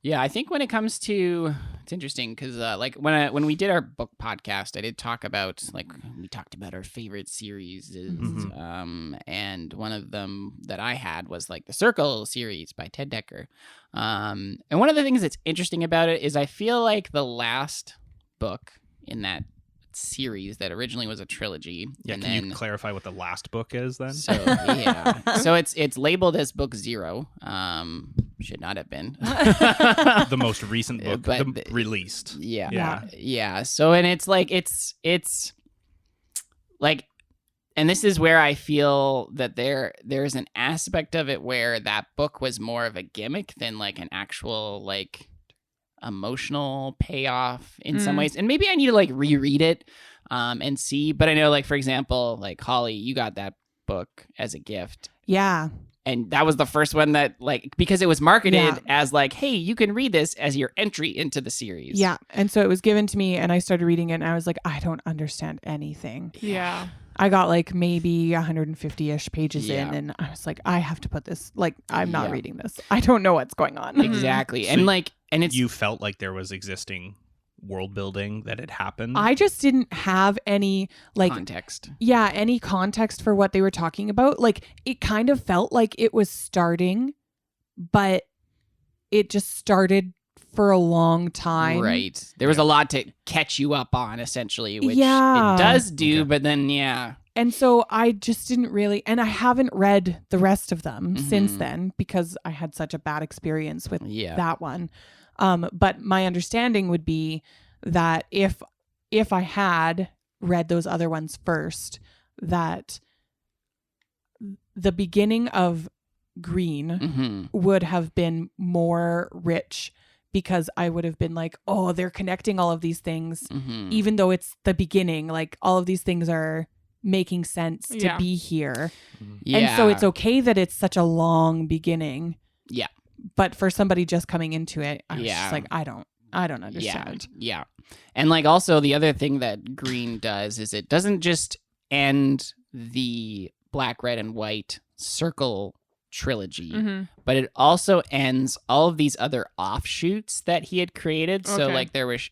Yeah, I think when it comes to, it's interesting because like when we did our book podcast, I did talk about, like, we talked about our favorite series, and one of them that I had was like the Circle series by Ted Dekker. And one of the things that's interesting about it is I feel like the last book in that series that originally was a trilogy.
Yeah,
and
can
then
you clarify what the last book is then?
So yeah, so it's labeled as book 0. Should not have been.
The most recent book
But
released.
Yeah. So, and it's like it's like, and this is where I feel that there's an aspect of it where that book was more of a gimmick than like an actual like emotional payoff in some ways. And maybe I need to like reread it and see. But I know, like, for example, like Holly, you got that book as a gift.
Yeah.
And that was the first one that, like, because it was marketed
Yeah.
as like, hey, you can read this as your entry into the series.
Yeah. And so it was given to me and I started reading it and I was like, I don't understand anything.
Yeah.
I got like maybe 150-ish pages
Yeah.
in and I was like, I have to put this, like, I'm not
Yeah.
reading this. I don't know what's going on.
Exactly.
So
And like, and it's
You felt like there was existing world building that had happened.
I just didn't have any like
context.
any context for what they were talking about. Like, it kind of felt like it was starting, but it just started for a long time.
Right. There was a lot to catch you up on, essentially, which
Yeah.
it does do,
Okay.
but then, yeah.
And so I just didn't really, and I haven't read the rest of them since
Mhm.
then because I had such a bad experience with
Yeah.
that one. But my understanding would be that if I had read those other ones first, that the beginning of Green
Mm-hmm.
would have been more rich because I would have been like, oh, they're connecting all of these things,
Mm-hmm.
even though it's the beginning. Like, all of these things are making sense to
Yeah.
be here.
Yeah.
And so it's okay that it's such a long beginning.
Yeah.
But for somebody just coming into it, I was
Yeah.
just like, I don't understand.
Yeah. And like, also the other thing that Green does is it doesn't just end the black, red, and white circle trilogy,
Mhm.
but it also ends all of these other offshoots that he had created. So
Okay.
like there was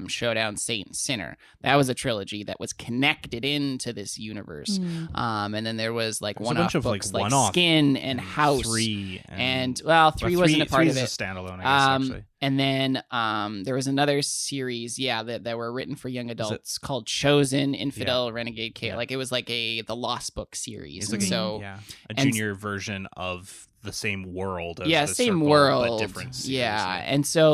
Showdown, Saint and Sinner. That was a trilogy that was connected into this universe. And then there was like
There's a
one-off
bunch of, like,
books like
one-off
Skin and House.
3
And well, three
well,
wasn't a part
three
of
is
it.
a standalone, I guess, actually.
And then there was another series, that were written for young adults called Chosen, Infidel, Renegade, Chaos.
Yeah.
Like it was like the Lost Book series.
It's
And
like
so
a junior version of the same world as the
same
Circle,
world,
but different series.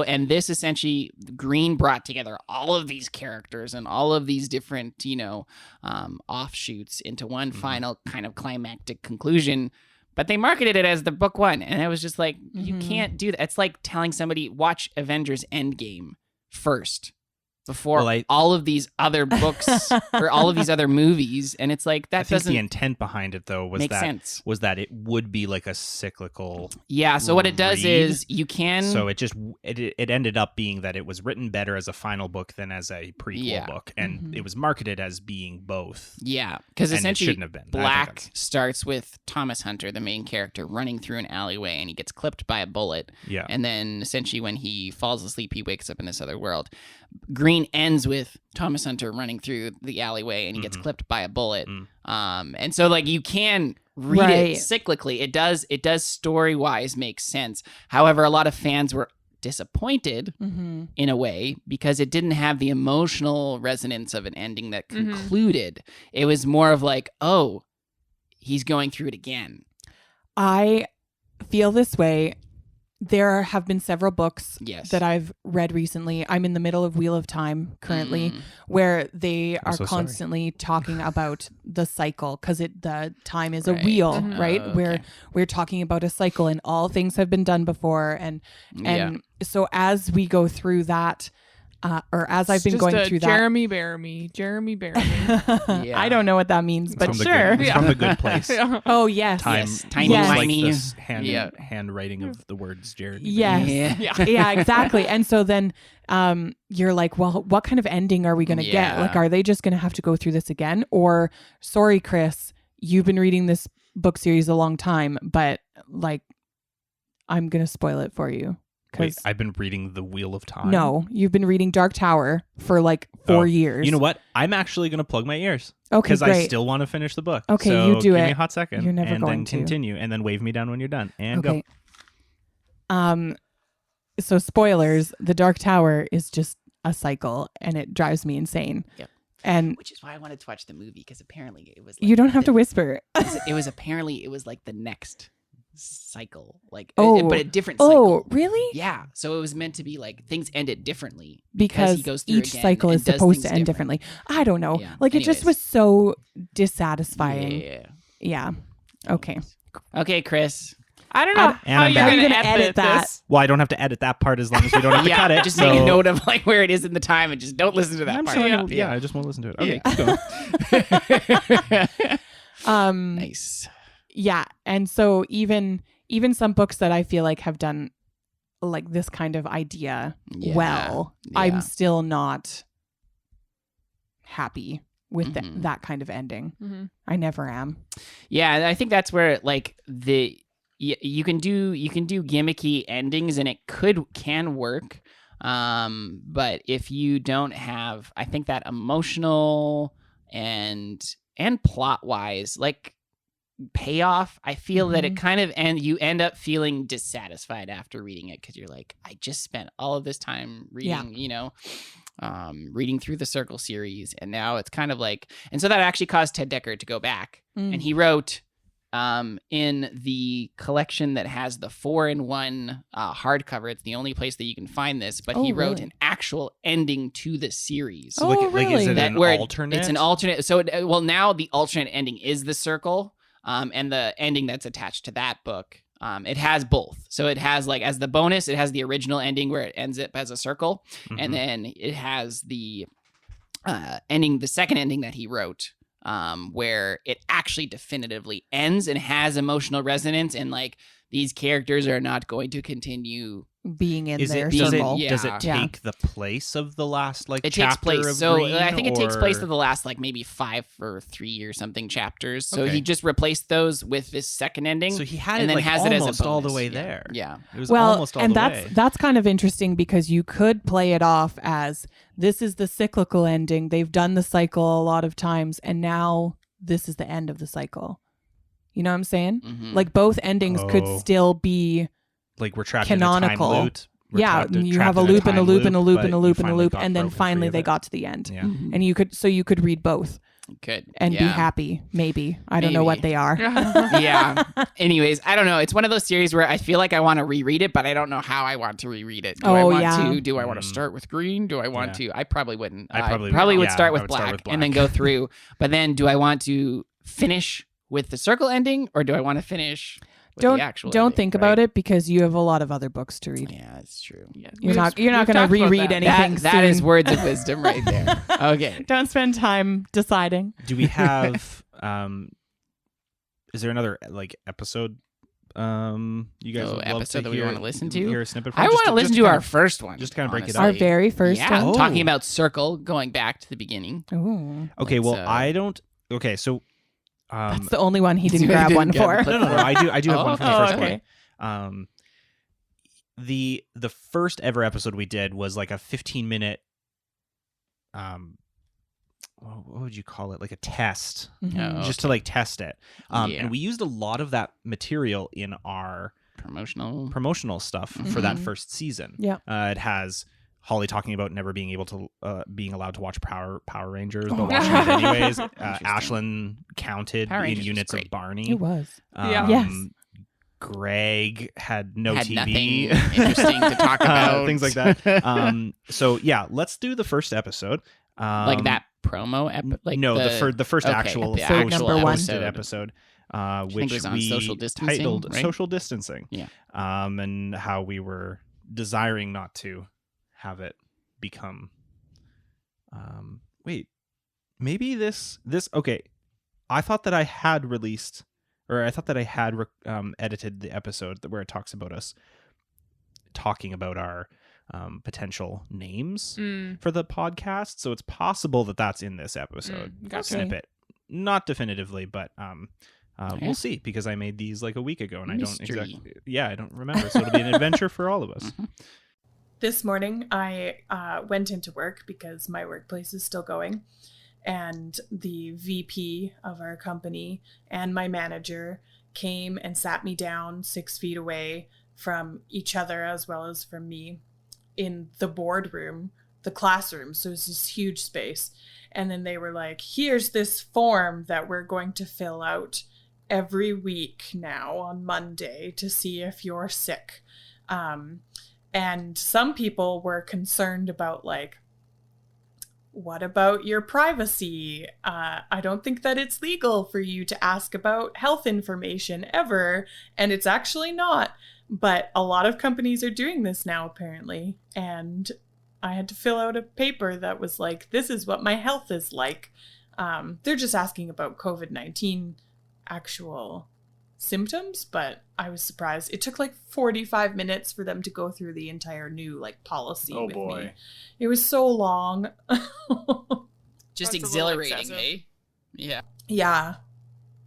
and this essentially Green brought together all of these characters and all of these different offshoots into one final kind of climactic conclusion. But they marketed it as the book one, and I was just like, you can't do that. It's like telling somebody watch Avengers Endgame first before all of these other books or all of these other movies, and it's like that
I think
doesn't
the intent behind it though
make sense.
Was that it would be like a cyclical.
Yeah. So what it does
read.
is you can.
So it ended up being that it was written better as a final book than as a prequel book, and it was marketed as being both.
Yeah, because
and
essentially
it shouldn't have been.
Black starts with Thomas Hunter, the main character, running through an alleyway, and he gets clipped by a bullet.
Yeah.
And then essentially when he falls asleep, he wakes up in this other world. Green ends with Thomas Hunter running through the alleyway, and he gets clipped by a bullet. And so like you can read it cyclically. It does story-wise make sense. However, a lot of fans were disappointed in a way because it didn't have the emotional resonance of an ending that concluded. It was more of like, oh, he's going through it again.
I feel this way. There have been several books
Yes.
that I've read recently. I'm in the middle of Wheel of Time currently, where they are
so
constantly talking about the cycle because the time is a
Right.
wheel, right?
Okay.
Where we're talking about a cycle and all things have been done before, and so as we go through that, or as I've been
Just
going
a
through
Jeremy Bearimy.
Yeah.
I don't know what that means, but
From the
sure.
good, it's from the good place.
Oh yes,
Time
Yes, tiny
looks like
whiny.
this
Yeah.
handwriting of the words Jared.
Yes.
Yeah.
Yeah, exactly. And so then you're like, well, what kind of ending are we going to get?
Yeah.
Like, are they just going to have to go through this again? Or, sorry, Chris, you've been reading this book series a long time, but like, I'm going to spoil it for you.
Wait, I've been reading The Wheel of Time.
No, you've been reading Dark Tower for like 4 years.
You know what? I'm actually going to plug my ears.
Okay,
Because I
great.
still want to finish the book.
Okay,
so
you do
give
it.
me a hot second.
You're never
and
going
then
to.
continue. And then wave me down when you're done. And
Okay.
go.
So spoilers, the Dark Tower is just a cycle and it drives me insane.
Yep.
And
Which is why I wanted to watch the movie, because apparently it was like
you don't have to whisper.
it was apparently it was like the next cycle, like
Oh.
but a different cycle.
Oh, really?
Yeah, so it was meant to be like things ended differently
Because
he goes through
each
again
cycle
and
is
does
supposed to
things
end
different.
differently. I don't know.
Yeah.
Like it just
Anyways.
was so dissatisfying.
Yeah.
Yeah. Okay.
Okay, Chris.
I don't know
And
how
I'm
you're
back.
going
You're
to
gonna
edit
edit that.
this.
Well, I don't have to edit that part as long as we don't have to cut it.
Just
so
make a note of like where it is in the time and just don't listen to that
I'm
part.
sure yeah, I just won't listen to it. Okay, keep going.
Nice.
Yeah. And so even some books that I feel like have done like this kind of idea
Yeah.
well,
Yeah.
I'm still not happy with
Mhm.
that kind of ending.
Mm-hmm.
I never am.
Yeah, I think that's where like you can do gimmicky endings and it can work. But if you don't have, I think that emotional and plot wise, like payoff, I feel that it kind of you end up feeling dissatisfied after reading it because you're like, I just spent all of this time reading, reading through the Circle series, and now it's kind of like, and so that actually caused Ted Dekker to go back, and he wrote in the collection that has the 4-in-1 hardcover. It's the only place that you can find this, but he wrote
really?
an actual ending to the series.
Oh,
like, is
really?
it
That
an
where
alternate?
It's an alternate. So, now the alternate ending is the Circle, and the ending that's attached to that book. It has both. So it has like as the bonus, it has the original ending where it ends up as a circle, and then it has the ending, the second ending that he wrote, where it actually definitively ends and has emotional resonance, and like these characters are not going to continue
being in
Is
their
it does
circle.
it does
Yeah.
it take the place of the last like
It takes
chapter
place.
of
So
Green,
I think it takes place
or-
in the last like maybe 5 or 3 or something chapters. So
Okay.
he just replaced those with this second ending.
So he had
and
it
then
like
has it as a
almost all the
bonus.
way
Yeah.
there.
Yeah.
It was
Well,
almost all
and
the
that's
way.
that's kind of interesting because you could play it off as this is the cyclical ending. They've done the cycle a lot of times, and now this is the end of the cycle. You know what I'm saying?
Mhm.
Like both endings could
Oh.
still be
Like we're trapped
canonical.
in a time loop. We're
yeah.
trapped-
You
trapped
have a
in
loop and a
time
loop and a loop
but
and a
you
loop and a
finally
loop,
got
and then
broken free
finally
of
they
it.
got to the end.
Yeah.
Mhm.
And you could read both
Good.
and be
Yeah.
happy. Maybe I don't know what
Maybe.
they are.
Yeah. Anyways, I don't know. It's one of those series where I feel like I want to reread it, but I don't know how I want to reread it. Do I
Oh,
want
yeah.
to? Do I want to
Mm.
start with Green? Do I want to? I probably wouldn't.
I probably
would
would.
start
Yeah,
with
I would start
black
with
and then
black.
go through. But then, do I want to finish with the circle ending, or do I want to finish with the actual?
Don't
ending,
think
right?
about it because you have a lot of other books to read.
Yeah, that's true.
You're not going to
talked about
reread
that.
anything.
That is
soon.
words of wisdom right there. Okay.
Don't spend time deciding.
Do we have is there another like episode you guys would love
episode
to
that we
hear,
wanna listen to?
hear a snippet from?
I
Just
want to listen to
kind
our
of-
first one.
just to kind of break it
honestly.
up.
Our very first
Yeah,
one?
talking
Oh.
about circle, going back to the beginning.
Ooh.
Okay, well
Let's,
I don't okay, so
That's the only one he didn't
He
grab
didn't
one
get
for.
the
no, I do have one from the
Oh,
first
okay.
one. The first ever episode we did was like a 15-minute what would you call it? Like a test.
Mhm.
Oh,
Just to like test it.
Yeah.
And we used a lot of that material in our promotional stuff for that
Mhm.
first season.
Yeah.
It has Holly talking about never being able to being allowed to watch Power Rangers, but
Oh.
watching it anyways.
Interesting.
Ashlynn counted
Power
in
Rangers was
units of
great.
Barney.
It was.
Yeah.
Yes.
Greg had no
had
TV.
nothing interesting to talk about.
Things like that. So yeah, let's do the first episode.
Like that promo like
no, the first
okay,
actual
the
Episode
actual
number one.
posted episode,
think
which
it was on
we
social distancing,
titled
right?
"Social Distancing."
Yeah.
And how we were desiring not to have it become. Wait, maybe this. Okay, I thought that I had released, or I thought that I had edited the episode where it talks about us talking about our potential names for the podcast. So it's possible that that's in this episode
gotcha.
snippet. Not definitively, but
Yeah.
we'll see, because I made these like a week ago and
Mystery.
I don't remember. So it'll be an adventure for all of us.
This morning, I went into work because my workplace is still going, and the VP of our company and my manager came and sat me down 6 feet away from each other as well as from me in the boardroom, the classroom. So it's this huge space. And then they were like, here's this form that we're going to fill out every week now on Monday to see if you're sick. And some people were concerned about, like, what about your privacy? I don't think that it's legal for you to ask about health information ever. And it's actually not. But a lot of companies are doing this now, apparently. And I had to fill out a paper that was like, this is what my health is like. They're just asking about COVID-19 actual symptoms, but I was surprised. It took like 45 minutes for them to go through the entire new like policy with me. It was so long.
Just
That's a little
exhilarating,
excessive.
eh? Yeah.
Yeah.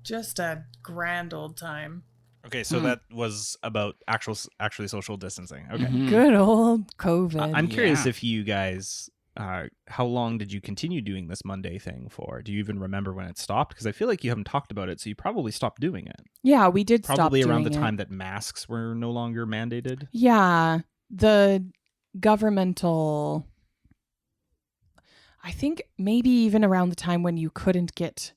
Just a grand old time.
Okay, so that was about actually social distancing. Okay.
Mhm.
Good old COVID.
I'm curious
Yeah.
if you guys, how long did you continue doing this Monday thing for? Do you even remember when it stopped? Because I feel like you haven't talked about it, so you probably stopped doing it.
Yeah, we did
Probably
stop
around the
doing it.
time that masks were no longer mandated.
Yeah, the governmental. I think maybe even around the time when you couldn't get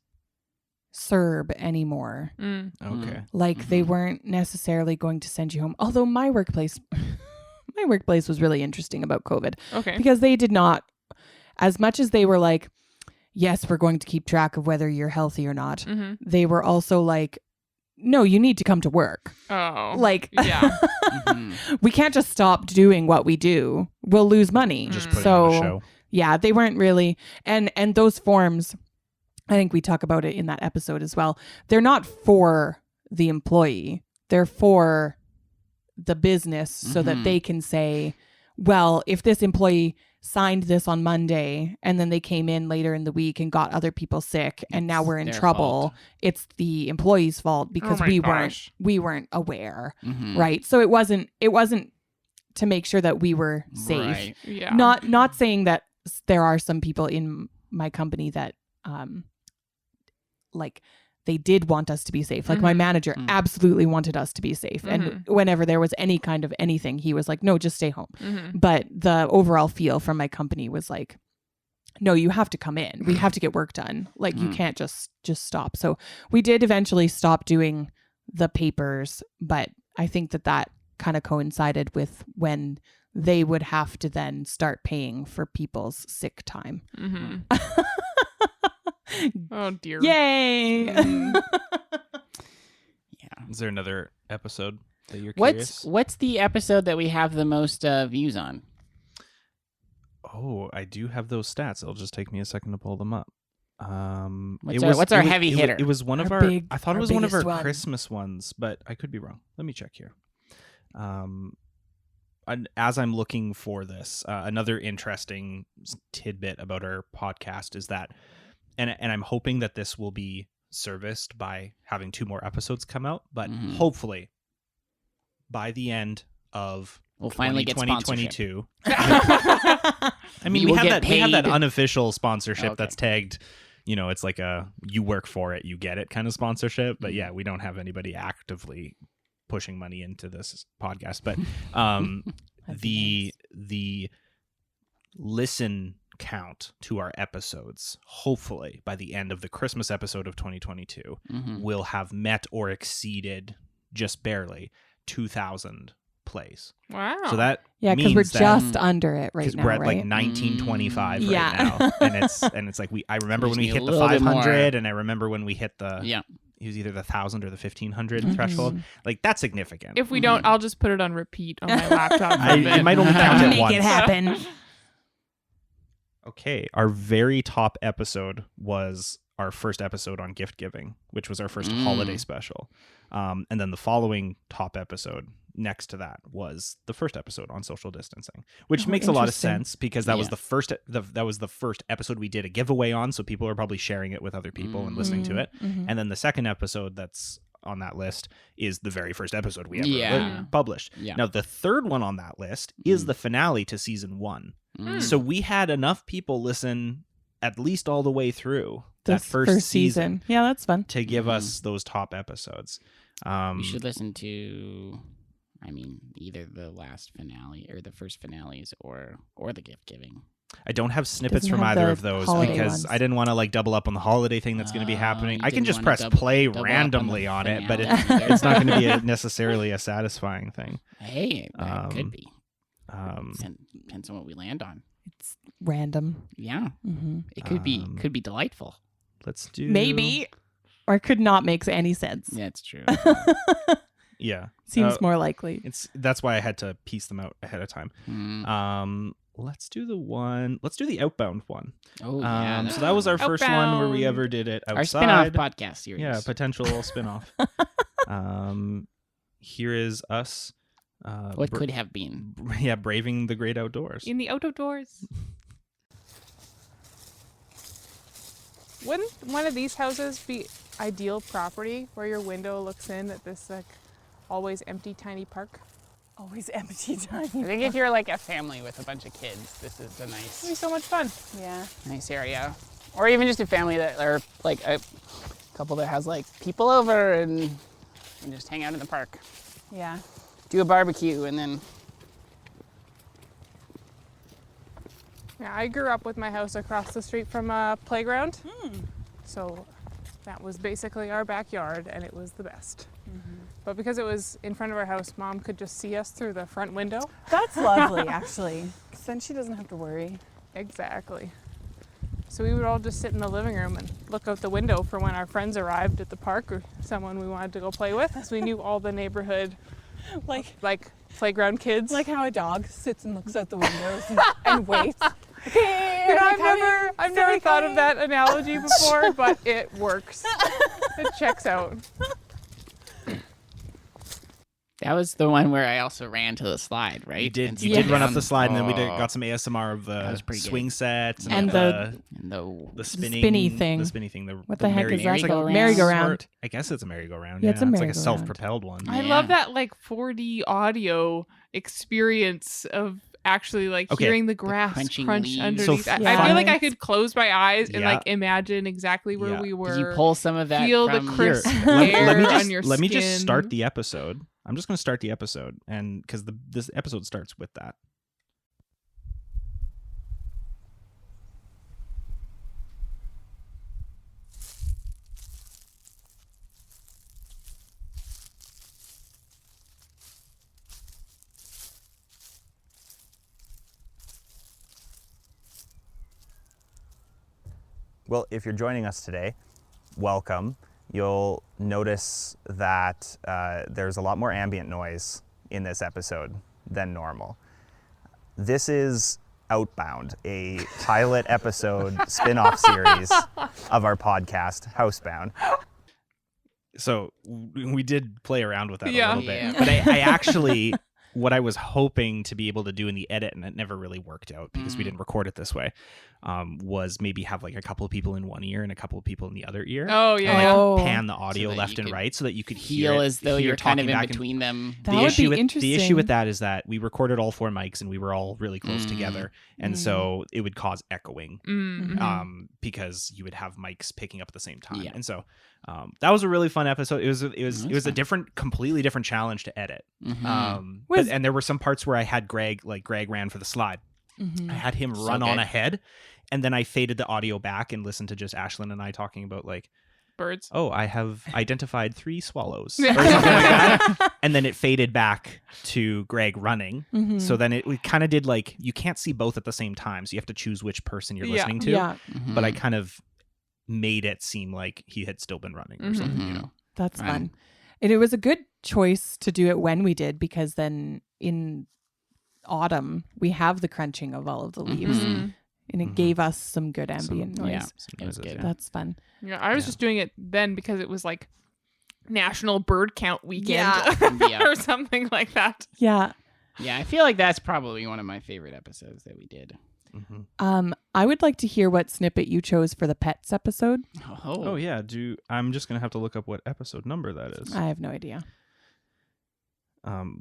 CERB anymore.
Okay.
Like they weren't necessarily going to send you home. Although my workplace was really interesting about COVID
Okay.
because they did not, as much as they were like, yes, we're going to keep track of whether you're healthy or not.
Mm-hmm.
They were also like, no, you need to come to work.
Oh.
Like,
Yeah.
we can't just stop doing what we do. We'll lose money.
Just putting
so
on a show.
yeah, they weren't really, and those forms, I think we talk about it in that episode as well. They're not for the employee. They're for the business so that they can say, well, if this employee signed this on Monday and then they came in later in the week and got other people sick and now we're in
their
trouble,
fault.
it's the employee's fault because
my gosh.
we weren't aware,
Mhm.
right? So it wasn't to make sure that we were safe.
Right.
Yeah.
Not saying that there are some people in my company that like they did want us to be safe. Like my manager absolutely wanted us to be safe. And whenever there was any kind of anything, he was like, no, just stay home. But the overall feel from my company was like, no, you have to come in. We have to get work done. Like you can't just stop. So we did eventually stop doing the papers, but I think that kind of coincided with when they would have to then start paying for people's sick time.
Oh dear.
Yay!
Is there another episode that you're curious?
What's the episode that we have the most views on?
Oh, I do have those stats. It'll just take me a second to pull them up.
What's our heavy hitter?
It was one of
Our
our.
big-
I thought it
our
was one of our
biggest one.
Christmas ones, but I could be wrong. Let me check here. And as I'm looking for this, another interesting tidbit about our podcast is that, and I'm hoping that this will be serviced by having 2 more episodes come out, but hopefully by the end of
We'll finally get sponsorship.
2022. I mean, we have that
paid.
unofficial sponsorship
Okay.
that's tagged, it's like a you work for it, you get it kind of sponsorship. But yeah, we don't have anybody actively pushing money into this podcast. But the listen count to our episodes, hopefully by the end of the Christmas episode of 2022, will have met or exceeded just barely 2,000 plays.
Wow.
So that
because we're
means that-
just under it right
'cause
now,
we're at
right?
like 1925 right
Yeah.
now, and it's like I remember when we
need
hit
a
the
little bit
500, and I remember when we hit the
Yeah.
it was either the 1,000 or the 1,500 threshold. Like that's significant.
If we don't, I'll just put it on repeat on my laptop.
I might only count it
Make
once.
it happen.
Okay, our very top episode was our first episode on gift giving, which was our first holiday special, and then the following top episode next to that was the first episode on social distancing, which makes a lot of
interesting.
sense because that was the first that was the first episode we did a giveaway on, so people are probably sharing it with other people and listening to it. And then the second episode that's on that list is the very first episode we ever published.
Yeah.
Now the third one on that list is the finale to season 1. So we had enough people listen at least all the way through that
This
first season
Yeah, that's fun.
to give us those top episodes.
You should listen to, either the last finale or the first finales or the gift giving.
I don't have snippets
Doesn't
from
have
either
the
of those
holiday
because
ones.
I didn't want to like double up on the holiday thing that's going to be happening.
you
I can
didn't
just
wanna
press play
double up on the
randomly on it, but
finale either.
it's not going to be necessarily a satisfying thing.
Hey, that could be.
Um,
Depends on what we land on.
It's random.
Yeah,
Mm-hmm.
it could be delightful.
let's do
Maybe. Or it could not make any sense.
Yeah, it's true.
Yeah,
Seems more likely.
that's why I had to piece them out ahead of time. Let's do the Outbound one.
Oh yeah,
So that was our first one where we
Outbound.
ever did it
our
outside.
spin-off podcast series.
Yeah, potential spin-off. Here is us.
What could have been?
Braving the great outdoors.
In the outdoors. Wouldn't one of these houses be ideal property where your window looks in at this like always empty tiny park?
Always empty time.
I think if you're like a family with a bunch of kids, this is a
It'd be
nice
so much fun.
Yeah.
area. Or even just a family that are like a couple that has like people over and just hang out in the park.
Yeah.
Do a barbecue and then
Yeah, I grew up with my house across the street from a playground. So that was basically our backyard and it was the best. But because it was in front of our house, Mom could just see us through the front window.
That's lovely, actually. 'Cause then she doesn't have to worry.
Exactly. So we would all just sit in the living room and look out the window for when our friends arrived at the park or someone we wanted to go play with. So we knew all the neighborhood, like playground kids.
Like how a dog sits and looks out the windows and waits.
You know, I've never thought of that analogy before, but it works. It checks out.
That was the one where I also ran to the slide, right?
You did.
And
You
slid
did run up
down.
the slide, and then we
Oh.
got some ASMR of
That
the
was pretty
swing
good.
sets
And
the
And the
spinning
spinny thing.
The spinny thing.
What the heck is that?
merry-go-round.
Merry-go-round.
I guess it's a merry-go-round.
Yeah, it's a
like a
merry-go-round.
self-propelled one.
I
Yeah.
love that like 4D audio experience of actually like
Okay.
hearing the grass
crunching
crunch
leaves.
underneath.
So
I feel like I
fun-
could close my eyes and
Yeah.
like imagine exactly where
Yeah.
we were.
Did you pull some of that
Feel the
from
crisp
Let me
hair
just
on your
let me just
skin.
start the episode. I'm just going to start the episode, and because this episode starts with that. Well, if you're joining us today, welcome. You'll notice that there's a lot more ambient noise in this episode than normal. This is Outbound, a pilot episode spin-off series of our podcast, Housebound. So we did play around with that a little bit.
Yeah.
But I actually, what I was hoping to be able to do in the edit, and it never really worked out because we didn't record it this way, was maybe have like a couple of people in one ear and a couple of people in the other ear.
Oh yeah.
And,
yeah.
Oh.
pan the audio
that
left
you
and
could
right so that you could hear
feel
it,
as though
hear
you're
it
kind of
talking
in
back and-
between them.
That
the
would
issue
be
with
interesting.
the issue with that is that we recorded all 4 mics and we were all really close together, and so it would cause echoing
Mm.
because you would have mics picking up at the same time.
Yeah.
And so that was a really fun episode. It was a
fun.
completely different challenge to edit.
Mhm.
And there were some parts where I had Greg ran for the slide.
Mhm.
I had him
So
run on
good.
ahead, and then I faded the audio back and listened to just Ashlynn and I talking about like,
Birds.
oh, I have identified 3 swallows,
Yeah.
or something like that. And then it faded back to Greg running.
Mhm.
So then it kind of did like, you can't see both at the same time, so you have to choose which person you're
Yeah.
listening to.
Yeah,
But I kind of made it seem like he had still been running or something, you know.
that's
Fun.
fun. And it was a good choice to do it when we did, because then in autumn we have the crunching of all of the leaves,
Mhm.
and it
Mhm.
gave us some good ambient
yeah.
noise.
Some
It was
noises,
good.
yeah.
That's fun.
Yeah, I was
Yeah.
just doing it then because it was like National Bird Count Weekend
Yeah.
or something like that.
Yeah.
Yeah, I feel like that's probably one of my favorite episodes that we did.
Mhm.
I would like to hear what snippet you chose for the pets episode.
Oh yeah, I'm just gonna have to look up what episode number that is.
I have no idea.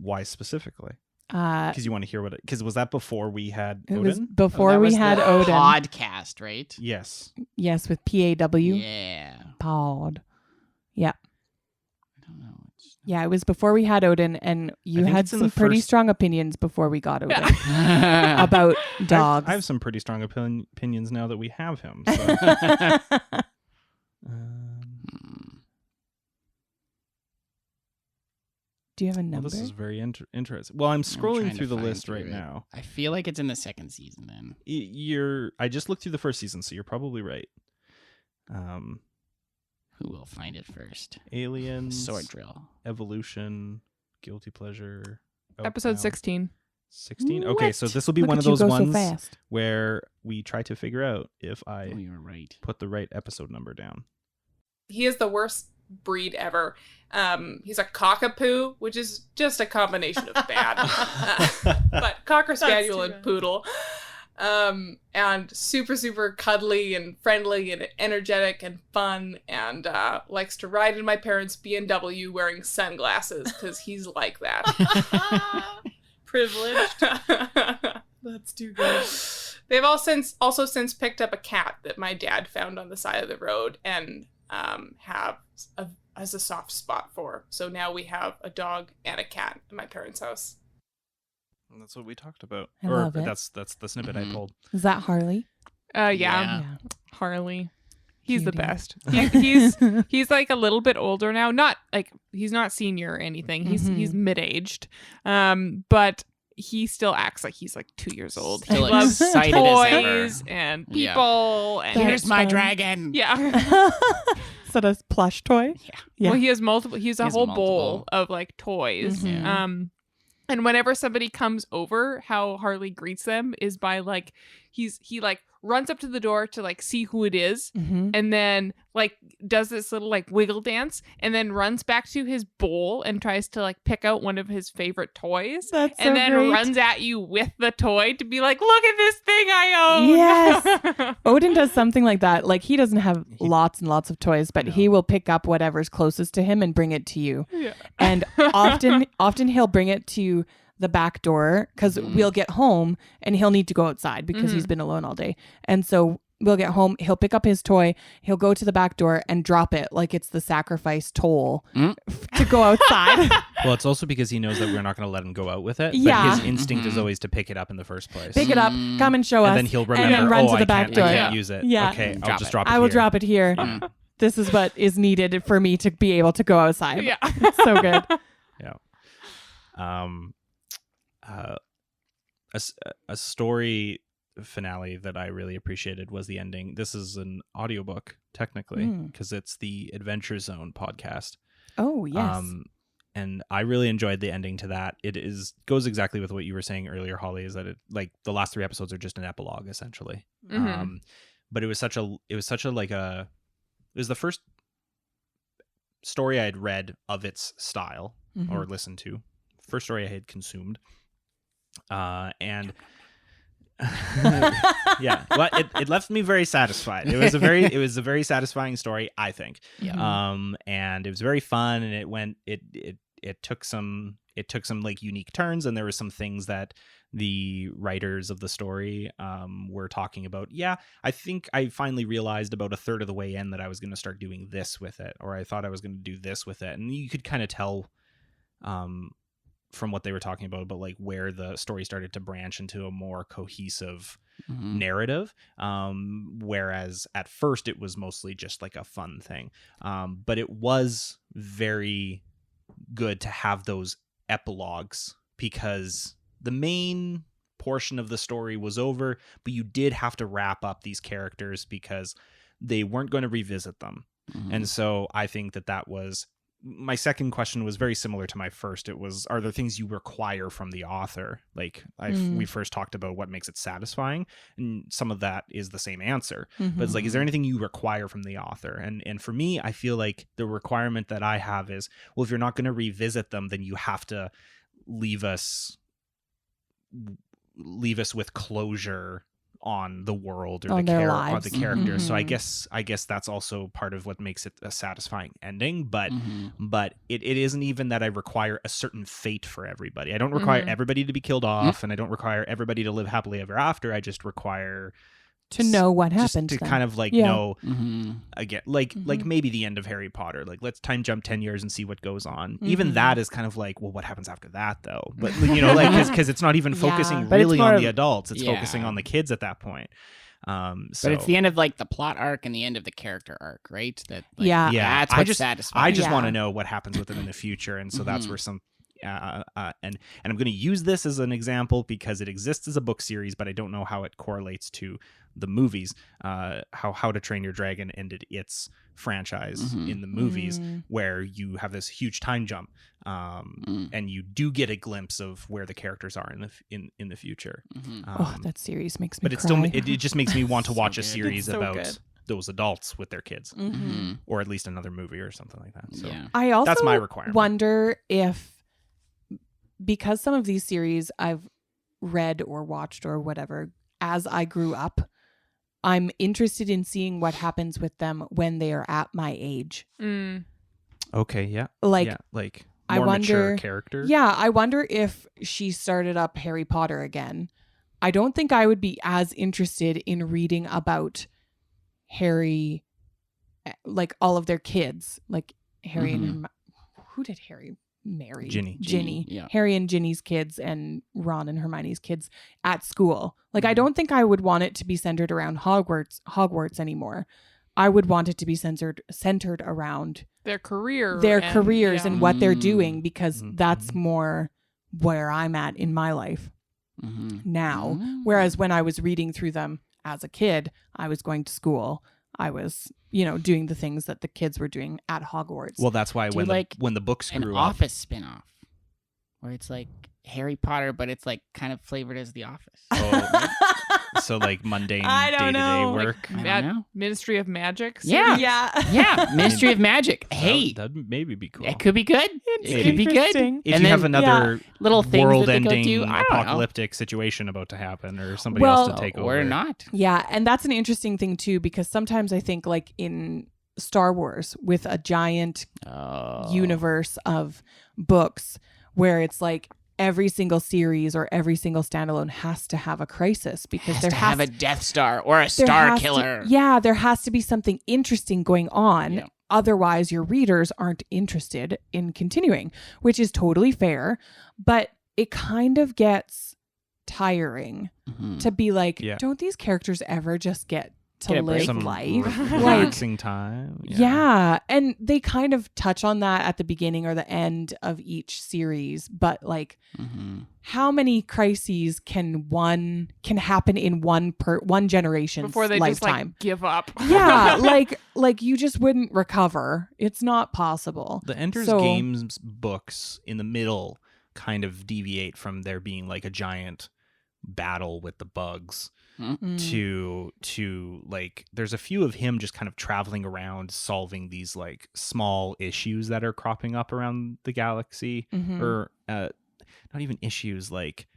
Why specifically?
Uh,
Because you want to hear because was that before we had
it
Odin?
was
Oh,
before
that
we
was
had
the
Odin.
podcast, right?
Yes.
Yes, with PAW.
Yeah.
Pod.
I don't know.
Yeah, it was before we had Odin, and you
think
had
it's in the
some pretty
first-
strong opinions before we got Odin
About
about dogs.
I have some pretty strong opinions now that we have him. So.
Do you have a
Well,
number?
this is very interesting. Well, I'm scrolling
trying to
through the
find
list
through
right
it.
now.
I feel like it's in the second season then.
I just looked through the first season, so you're probably right.
Who will find it first?
Aliens,
Sword drill.
Evolution, Guilty Pleasure.
Episode
Outbound.
16.
16. Okay, so
What?
this will be
Look
one
at
of those
you go so
ones
fast.
where we try to figure out if I
Oh, you're right.
put the right episode number down.
He is the worst breed ever. He's a cockapoo, which is just a combination of bad. But Cocker Spaniel
too
and
bad.
Poodle. And super, super cuddly and friendly and energetic and fun, and likes to ride in my parents' BMW wearing sunglasses because he's like that.
Privileged. That's too good.
They've also since picked up a cat that my dad found on the side of the road and has a soft spot for. So now we have a dog and a cat in my parents' house.
And that's what we talked about.
I
or
love it.
that's the snippet I pulled.
Is that Harley?
Yeah,
Yeah.
Harley. He's the
Cutie.
best. He's like a little bit older now. Not like he's not senior or anything. He's mid-aged. But he still acts like he's like 2 years old.
Still
he loves
excited as ever.
toys and
Yeah.
people. And
That's
Here's my
fun.
dragon.
yeah.
Is that a plush toy? Yeah.
Well, he has multiple. He's a
He has
whole
multiple.
bowl of like toys.
Mhm.
And whenever somebody comes over, how Harley greets them is by like he like runs up to the door to like see who it is, and then like does this little like wiggle dance, and then runs back to his bowl and tries to like pick out one of his favorite toys,
That's
and
so
then
great.
runs at you with the toy to be like, look at this thing I own.
Yes. Odin does something like that. Like he doesn't have lots and lots of toys, but he will pick up whatever's closest to him and bring it to you.
Yeah.
And often he'll bring it to the back door because we'll get home and he'll need to go outside because he's been alone all day. And so we'll get home, he'll pick up his toy, he'll go to the back door and drop it like it's the sacrifice toll to go outside.
Well, it's also because he knows that we're not going to let him go out with it.
Yeah.
But his instinct is always to pick it up in the first place.
Pick it up, come and show us.
And then he'll remember,
and then run to
I
the back
can't,
door.
I can't use it.
Yeah.
Okay, I'll
Drop
just
it.
drop it
I will
here.
drop it here. This is what is needed for me to be able to go outside.
Yeah.
It's so good.
A story finale that I really appreciated was the ending. This is an audiobook technically because it's the Adventure Zone podcast.
Oh, yes.
And I really enjoyed the ending to that. It goes exactly with what you were saying earlier, Holly, is that it like the last 3 episodes are just an epilogue essentially. But it was the first story I had read of its style or listened to. First story I had consumed. And yeah, well, it left me very satisfied. It was a very satisfying story, I think. And it was very fun, and it took some like unique turns, and there were some things that the writers of the story were talking about. Yeah, I think I finally realized about a third of the way in that I was going to start doing this with it, or I thought I was going to do this with it, and you could kind of tell from what they were talking about like where the story started to branch into a more cohesive narrative, whereas at first it was mostly just like a fun thing, but it was very good to have those epilogues because the main portion of the story was over, but you did have to wrap up these characters because they weren't going to revisit them. And so I think that was my second question was very similar to my first. It was, are there things you require from the author? Like we first talked about what makes it satisfying, and some of that is the same answer. But it's like, is there anything you require from the author? And for me, I feel like the requirement that I have is, well, if you're not going to revisit them, then you have to leave us with closure on the world or
On
the
their
on
lives.
the characters. So I guess that's also part of what makes it a satisfying ending. But it isn't even that I require a certain fate for everybody. I don't require everybody to be killed off, and I don't require everybody to live happily ever after. I just require
to know what
just
happened
to
to them.
kind of like
Yeah.
know again, like maybe the end of Harry Potter, like let's time jump 10 years and see what goes on. Even that is kind of like, well, what happens after that though? But you know, like because it's not even focusing
But it's
really
more
on
of-
the adults, it's
yeah.
focusing on the kids at that point. So
But it's the end of like the plot arc and the end of the character arc, right? That like,
Yeah.
that's
I
what's
just
satisfying.
I just want to
Yeah.
know what happens with them in the future, and so that's where some and I'm going to use this as an example because it exists as a book series, but I don't know how it correlates to the movies. How to Train Your Dragon ended its franchise in the movies, where you have this huge time jump, and you do get a glimpse of where the characters are in the future.
Oh, that series makes me
But it
cry.
still it just makes me want to watch a
good.
series
It's so
about
good.
those adults with their kids,
Mm-hmm.
or at least another movie or something like that. So
Yeah.
I also
that's my requirement.
wonder if, because some of these series I've read or watched or whatever as I grew up, I'm interested in seeing what happens with them when they are at my age.
Okay, yeah,
Like,
yeah, like
I
more mature
wonder-
character.
yeah, I wonder if she started up Harry Potter again. I don't think I would be as interested in reading about Harry, like all of their kids, like Harry and who did Harry marry?
Ginny.
Ginny.
Yeah.
Harry and Ginny's kids and Ron and Hermione's kids at school. Like, I don't think I would want it to be centered around Hogwarts anymore. I would want it to be centered around
Their career.
their
and-
careers
yeah.
and what they're doing, because
Mhm,
that's more where I'm at in my life now. Whereas when I was reading through them as a kid, I was going to school. I was, doing the things that the kids were doing at Hogwarts.
Well, that's why
Do
when
you like
when the books
An
grew up,
Office spinoff where it's like Harry Potter, but it's like kind of flavored as The Office.
Oh, so like mundane
I don't
day-to-day
know.
work.
I don't know.
Ministry of Magic.
Yeah.
Yeah.
Yeah, Ministry of Magic. Hey,
that'd maybe be cool.
it could be good. It could be good.
interesting.
If
And
you
then,
have another
little things that they go
world-ending
do. I don't know.
apocalyptic situation about to happen, or somebody else to take over,
Or not.
Yeah, and that's an interesting thing too, because sometimes I think like in Star Wars with a giant
Oh.
universe of books where it's like every single series or every single standalone has to have a crisis because there
to
has
have a Death Star or a
there
Star
has to-
Killer.
yeah, there has to be something interesting going on.
Yeah.
Otherwise, your readers aren't interested in continuing, which is totally fair. But it kind of gets tiring
Mhm.
to be like,
Yeah.
don't these characters ever just get to
Get a
live
break.
some
life? Like,
relaxing time.
yeah. And they kind of touch on that at the beginning or the end of each series. But like,
Mhm.
how many crises can happen in one generation's
Before they just
lifetime?
like give up.
Yeah, like you just wouldn't recover. It's not possible.
The Ender's
So-
Games books in the middle kind of deviate from there being like a giant battle with the bugs
Mm.
to like there's a few of him just kind of traveling around solving these like small issues that are cropping up around the galaxy,
Mhm.
or not even issues, like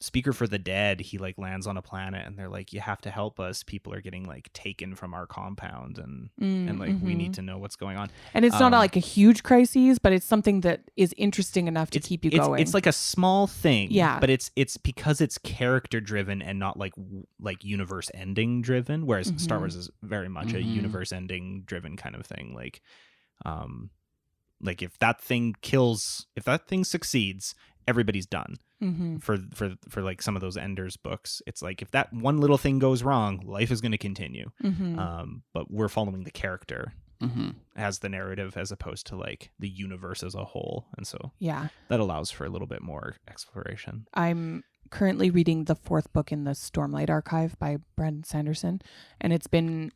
Speaker for the Dead, he like lands on a planet and they're like, you have to help us, people are getting like taken from our compound, and like we need to know what's going on.
And it's not
um,
like a huge crisis, but it's something that is interesting enough to keep you going.
It's like a small thing,
Yeah.
but it's because it's character driven and not like universe ending driven, whereas Star Wars is very much a
Mhm.
universe ending driven kind of thing. Like if that thing succeeds, everybody's done.
Mm-hmm.
For like some of those Enders books, it's like if that one little thing goes wrong, life is going to continue.
Mm-hmm.
But we're following the character
Mhm.
as the narrative as opposed to like the universe as a whole, and so
Yeah.
that allows for a little bit more exploration.
I'm currently reading the 4th book in the Stormlight Archive by Brandon Sanderson, and it's been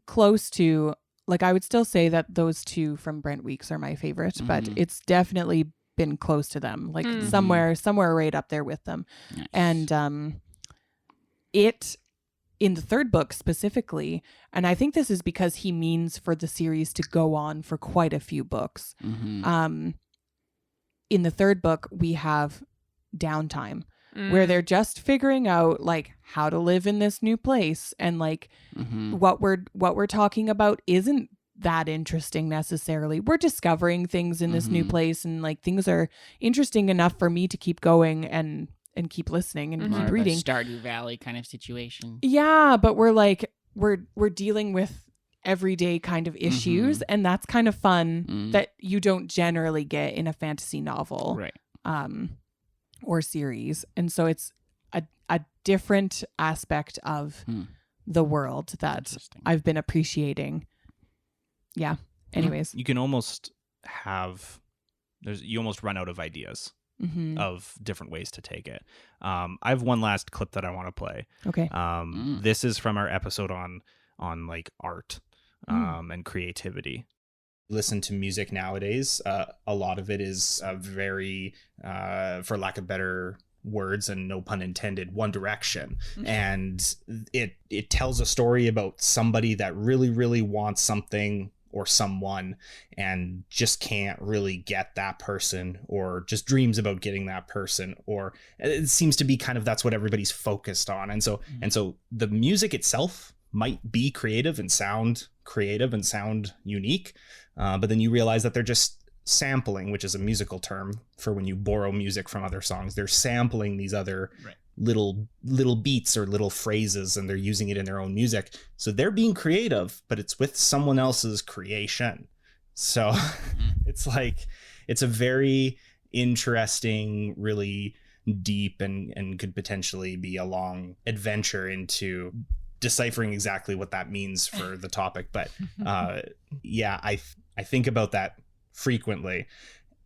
close to, like, I would still say that those two from Brent Weeks are my favorite, but
Mhm.
it's definitely been close to them, like
Mhm.
somewhere right up there with them.
Nice.
And it in the 3rd book specifically, and I think this is because he means for the series to go on for quite a few books.
Mhm.
In the 3rd book, we have downtime
Mm.
where they're just figuring out like how to live in this new place, and like
Mhm.
what we're talking about isn't that interesting necessarily. We're discovering things in this new
Mhm.
place, and like things are interesting enough for me to keep going and keep listening and
Mhm.
More
keep
of a
reading.
Stardew Valley kind of situation.
Yeah, but we're like we're dealing with everyday kind of issues, and that's kind of fun
Mm.
that you don't generally get in a fantasy novel
Right.
or series. And so it's a different aspect of
Hmm.
the world that
Interesting.
I've been appreciating. Yeah. Anyways.
You can almost you almost run out of ideas
Mhm.
of different ways to take it. I have one last clip that I want to play.
Okay.
This is from our episode on like art
Mm.
and creativity. Listen to music nowadays, a lot of it is very, for lack of better words and no pun intended, one direction. And it tells a story about somebody that really, really wants something or someone and just can't really get that person, or just dreams about getting that person, or it seems to be kind of that's what everybody's focused on. And so the music itself might be creative and sound unique, but then you realize that they're just sampling, which is a musical term for when you borrow music from other songs. They're sampling these other little beats or little phrases, and they're using it in their own music. So they're being creative, but it's with someone else's creation. So it's like, it's a very interesting, really deep and could potentially be a long adventure into deciphering exactly what that means for the topic. But yeah, I think about that frequently.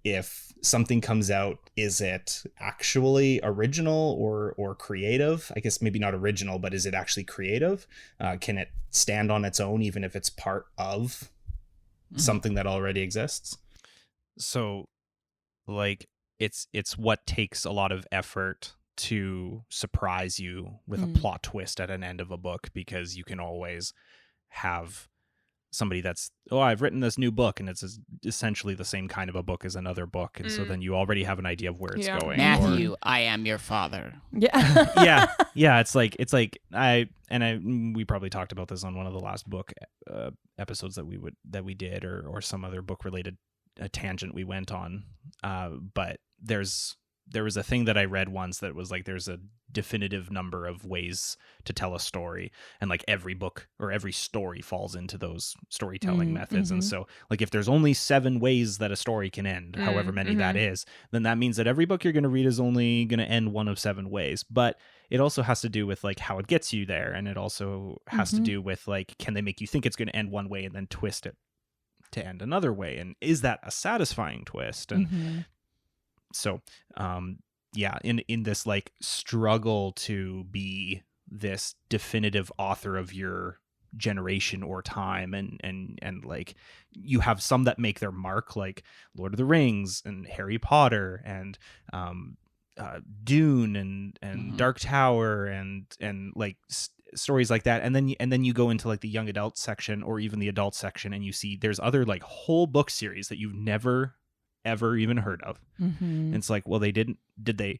If something comes out, is it actually original or creative? I guess maybe not original, but is it actually creative? Can it stand on its own, even if it's part of something that already exists? So, like, it's what takes a lot of effort to surprise you with a plot twist at an end of a book, because you can always have somebody that's, I've written this new book and it's essentially the same kind of a book as another book, and so then you already have an idea of where it's going.
Matthew, I am your father.
Yeah.
yeah, it's like we probably talked about this on one of the last book episodes that we did, or some other book related tangent we went on, but there was a thing that I read once that was like, there's a definitive number of ways to tell a story, and like every book or every story falls into those storytelling methods. And so like, if there's only 7 ways that a story can end, however many that is, then that means that every book you're going to read is only going to end one of 7 ways. But it also has to do with like how it gets you there, and it also has to do with like, can they make you think it's going to end one way and then twist it to end another way, and is that a satisfying twist? And so in this like struggle to be this definitive author of your generation or time, and like, you have some that make their mark, like Lord of the Rings and Harry Potter and Dune and Dark Tower and like stories like that, and then you go into like the young adult section or even the adult section, and you see there's other like whole book series that you've never ever even heard of. And it's like, well, did they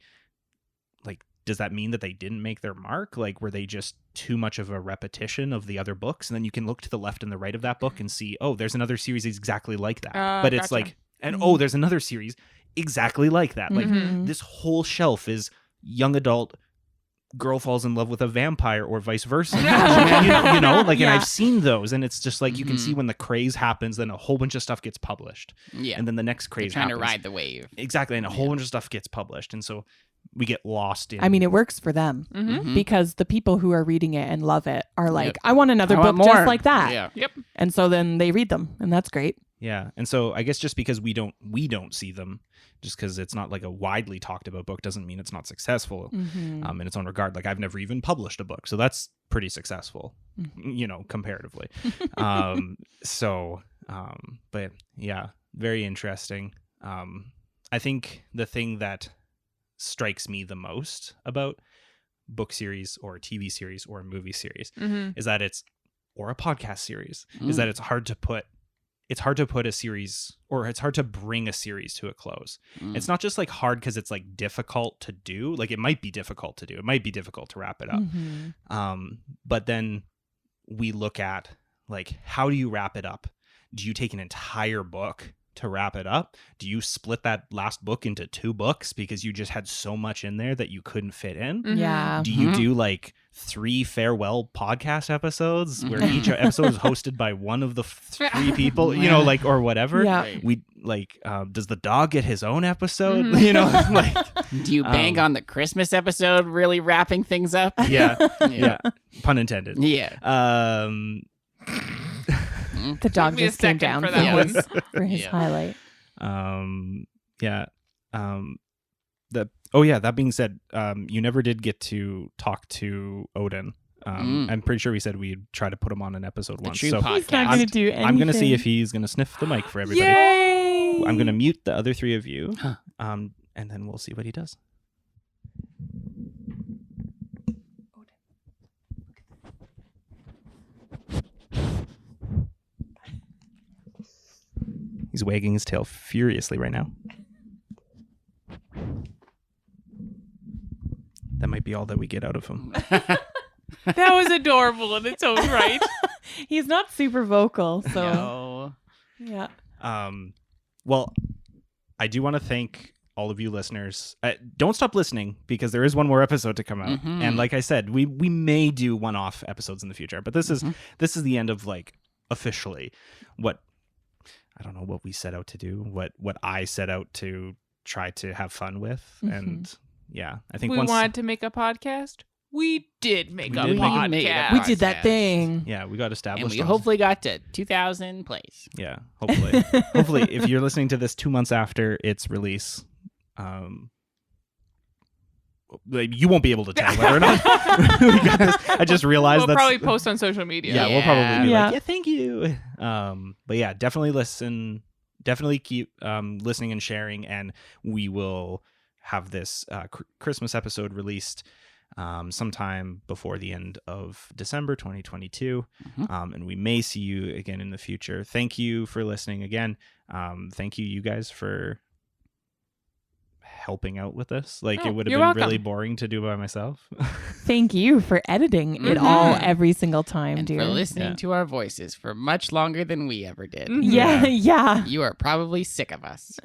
like, does that mean that they didn't make their mark? Like, were they just too much of a repetition of the other books? And then you can look to the left and the right of that book and see, oh, there's another series exactly like that. But it's like, and oh, there's another series exactly like that. Like this whole shelf is young adult girl falls in love with a vampire or vice versa. you know, like, and I've seen those, and it's just like, you can see when the craze happens, then a whole bunch of stuff gets published. Yeah. And then the next craze
They're trying
happens.
to ride the wave.
Exactly. And a whole bunch of stuff gets published. And so we get lost in.
I mean, it works for them because the people who are reading it and love it are like, I want another book just like that.
Yeah.
Yep.
And so then they read them, and that's great.
Yeah. And so I guess just because we don't see them, just because it's not like a widely talked about book, doesn't mean it's not successful in its own regard. Like, I've never even published a book, so that's pretty successful, you know, comparatively. But yeah, very interesting. I think the thing that strikes me the most about book series or a TV series or a movie series is that or a podcast series is that it's hard to put a series, or it's hard to bring a series to a close. It's not just like hard because it's like difficult to do. Like, it might be difficult to do. It might be difficult to wrap it up. But then we look at like, how do you wrap it up? Do you take an entire book to wrap it up? Do you split that last book into 2 books because you just had so much in there that you couldn't fit in?
Yeah.
Do you do like 3 farewell podcast episodes where each episode is hosted by one of the 3 people, you know, like, or whatever?
Yeah.
We like, does the dog get his own episode? You know, like,
Do you bang on the Christmas episode, really wrapping things up?
yeah. Pun intended.
Yeah.
The dog
me a
just came
second
down
for that
for his highlight.
That being said, you never did get to talk to Odin. I'm pretty sure we said we'd try to put him on an episode once.
true
So
podcast.
He's not going to do anything.
I'm going to see if he's going to sniff the mic for everybody.
Yay!
I'm going to mute the other 3 of you, and then we'll see what he does. He's wagging his tail furiously right now. That might be all that we get out of him.
That was adorable in its own right.
He's not super vocal, so
No.
yeah.
Well, I do want to thank all of you listeners. Don't stop listening, because there is one more episode to come out. And like I said, we may do one-off episodes in the future, but this is the end of, like, officially what, I don't know what we set out to do, what I set out to try to have fun with. And yeah, I think
we wanted to make a podcast. We did make a podcast.
We did that thing.
Yeah, we got
And
established.
we hopefully got to 2,000 plays.
Yeah, hopefully. Hopefully, if you're listening to this 2 months after its release, you won't be able to tell whether or not we got this. I just realized
We'll probably post on social media.
Yeah, we'll probably be
Yeah.
like, yeah, thank you. But yeah, definitely listen definitely keep listening and sharing, and we will have this Christmas episode released sometime before the end of December 2022. And we may see you again in the future. Thank you for listening again. Thank you guys for helping out with this. Like, it would have been
welcome.
really boring to do by myself.
Thank you for editing it all every single time,
And
dear.
for listening to our voices for much longer than we ever did.
Yeah.
You are probably sick of us.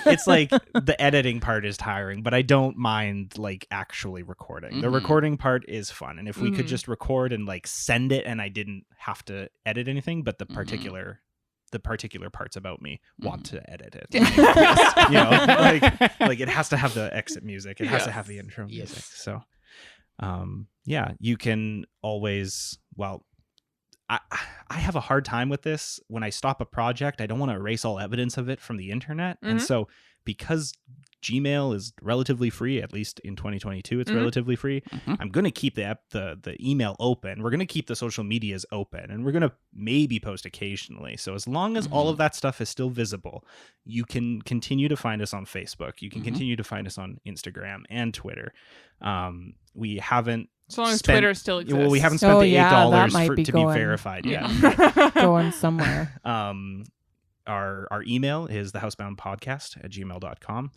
It's like the editing part is tiring, but I don't mind like actually recording. The recording part is fun. And if we could just record and like send it and I didn't have to edit anything, but the particular parts about me want to edit it. You know, like it has to have the exit music. It has to have the intro music. So you can always, I have a hard time with this. When I stop a project, I don't want to erase all evidence of it from the internet. And so because Gmail is relatively free, at least in 2022, it's relatively free. I'm going to keep the email open. We're going to keep the social medias open, and we're going to maybe post occasionally. So as long as all of that stuff is still visible, you can continue to find us on Facebook. You can continue to find us on Instagram and Twitter. We haven't
So long as Twitter still exists.
Well, we haven't spent the $8 to
going.
be verified yet.
Going somewhere.
Our email is thehouseboundpodcast@gmail.com.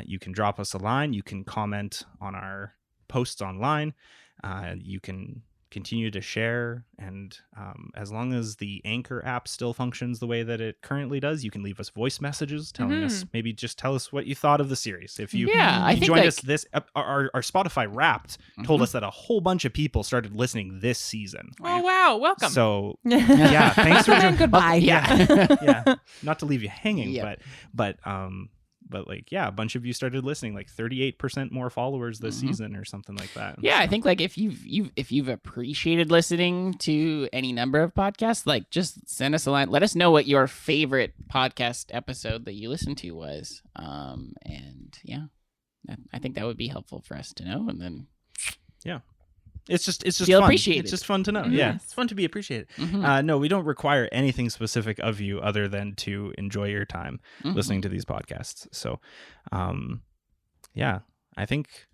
You can drop us a line. You can comment on our posts online. You can continue to share. And as long as the Anchor app still functions the way that it currently does, you can leave us voice messages telling us, maybe just tell us what you thought of the series. If you,
I think
joined
like,
us our Spotify Wrapped told us that a whole bunch of people started listening this season.
Oh, wow. Welcome.
So yeah, thanks for joining.
Goodbye.
Yeah. Not to leave you hanging,
Yep.
but like, yeah, a bunch of you started listening, like 38% more followers this season or something like that.
Yeah, I think like if you've appreciated listening to any number of podcasts, like just send us a line. Let us know what your favorite podcast episode that you listened to was. And yeah, I think that would be helpful for us to know. And then
It's just
feel
fun.
appreciated.
It's just fun to know. Yeah, it's fun to be appreciated. No, we don't require anything specific of you other than to enjoy your time listening to these podcasts. So, I think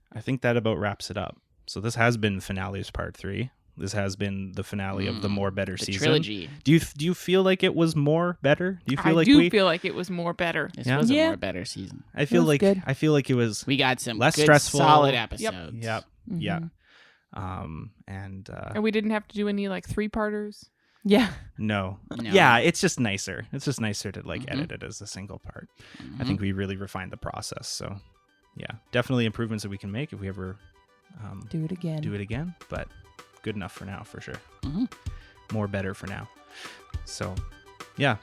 that about wraps it up. So this has been Finales Part 3. This has been the finale of the More Better
the
season.
trilogy.
Do you feel like it was more better? Do you feel
I feel like it was more better.
This
Yeah.
was a
Yeah.
more better season.
I feel
was
like
good.
it was
We got some
less
good,
stressful,
solid episodes.
Yep. Yeah.
Mm-hmm.
And
And we didn't have to do any like 3-parters.
Yeah.
no.
No.
Yeah, it's just nicer. It's just nicer to like edit it as a single part.
Mm-hmm.
I think we really refined the process. So, yeah, definitely improvements that we can make if we ever
Do it again.
But good enough for now, for sure.
Mhm.
More better for now. So, yeah.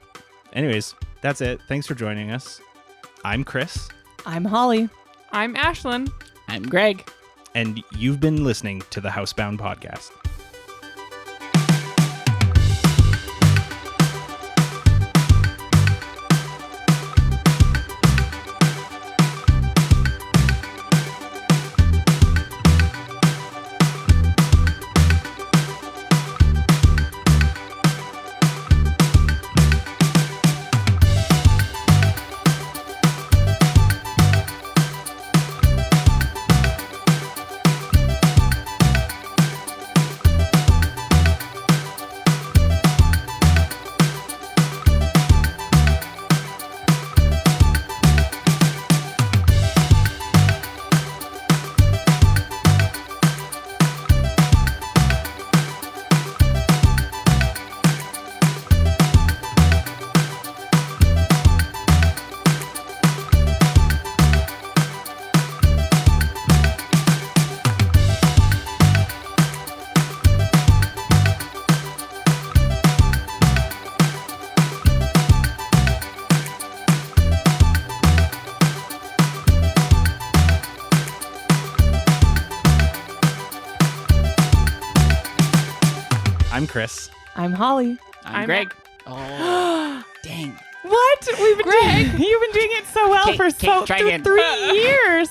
Anyways, that's it. Thanks for joining us. I'm Chris,
I'm Holly.
I'm Ashlynn.
I'm Greg.
and you've been listening to the Housebound Podcast. I'm Chris.
I'm Holly.
I'm
I'm
Greg. Oh, dang.
What? You've been doing it so well
Okay,
for
okay, try again.
3 years.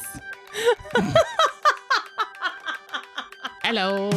Hello.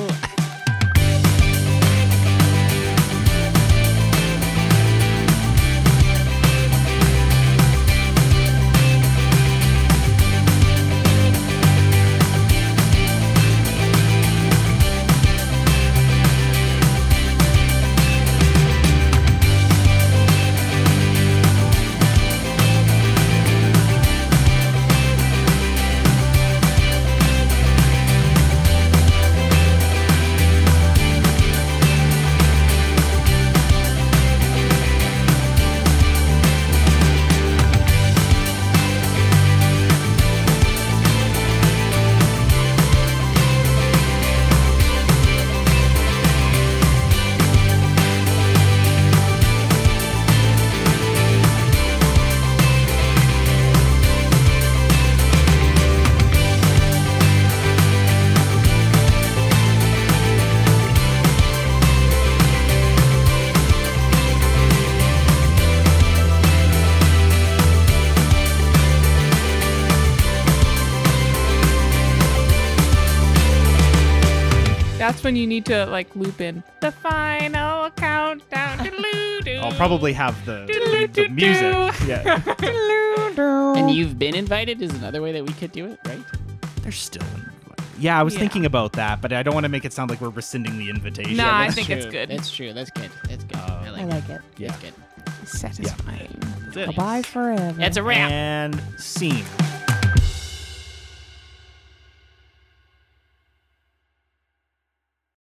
That's when you need to like loop in the final countdown.
I'll probably have the music. Yeah.
And you've been invited is another way that we could do it, right?
They're still Yeah, I was thinking about that, but I don't want to make it sound like we're rescinding the invitation.
Nah, I
That's
think
true.
it's good.
That's true. That's good. That's good. I
I
like it.
like it.
Yeah.
That's good.
Satisfying.
That's it.
Bye forever.
That's a wrap.
And scene.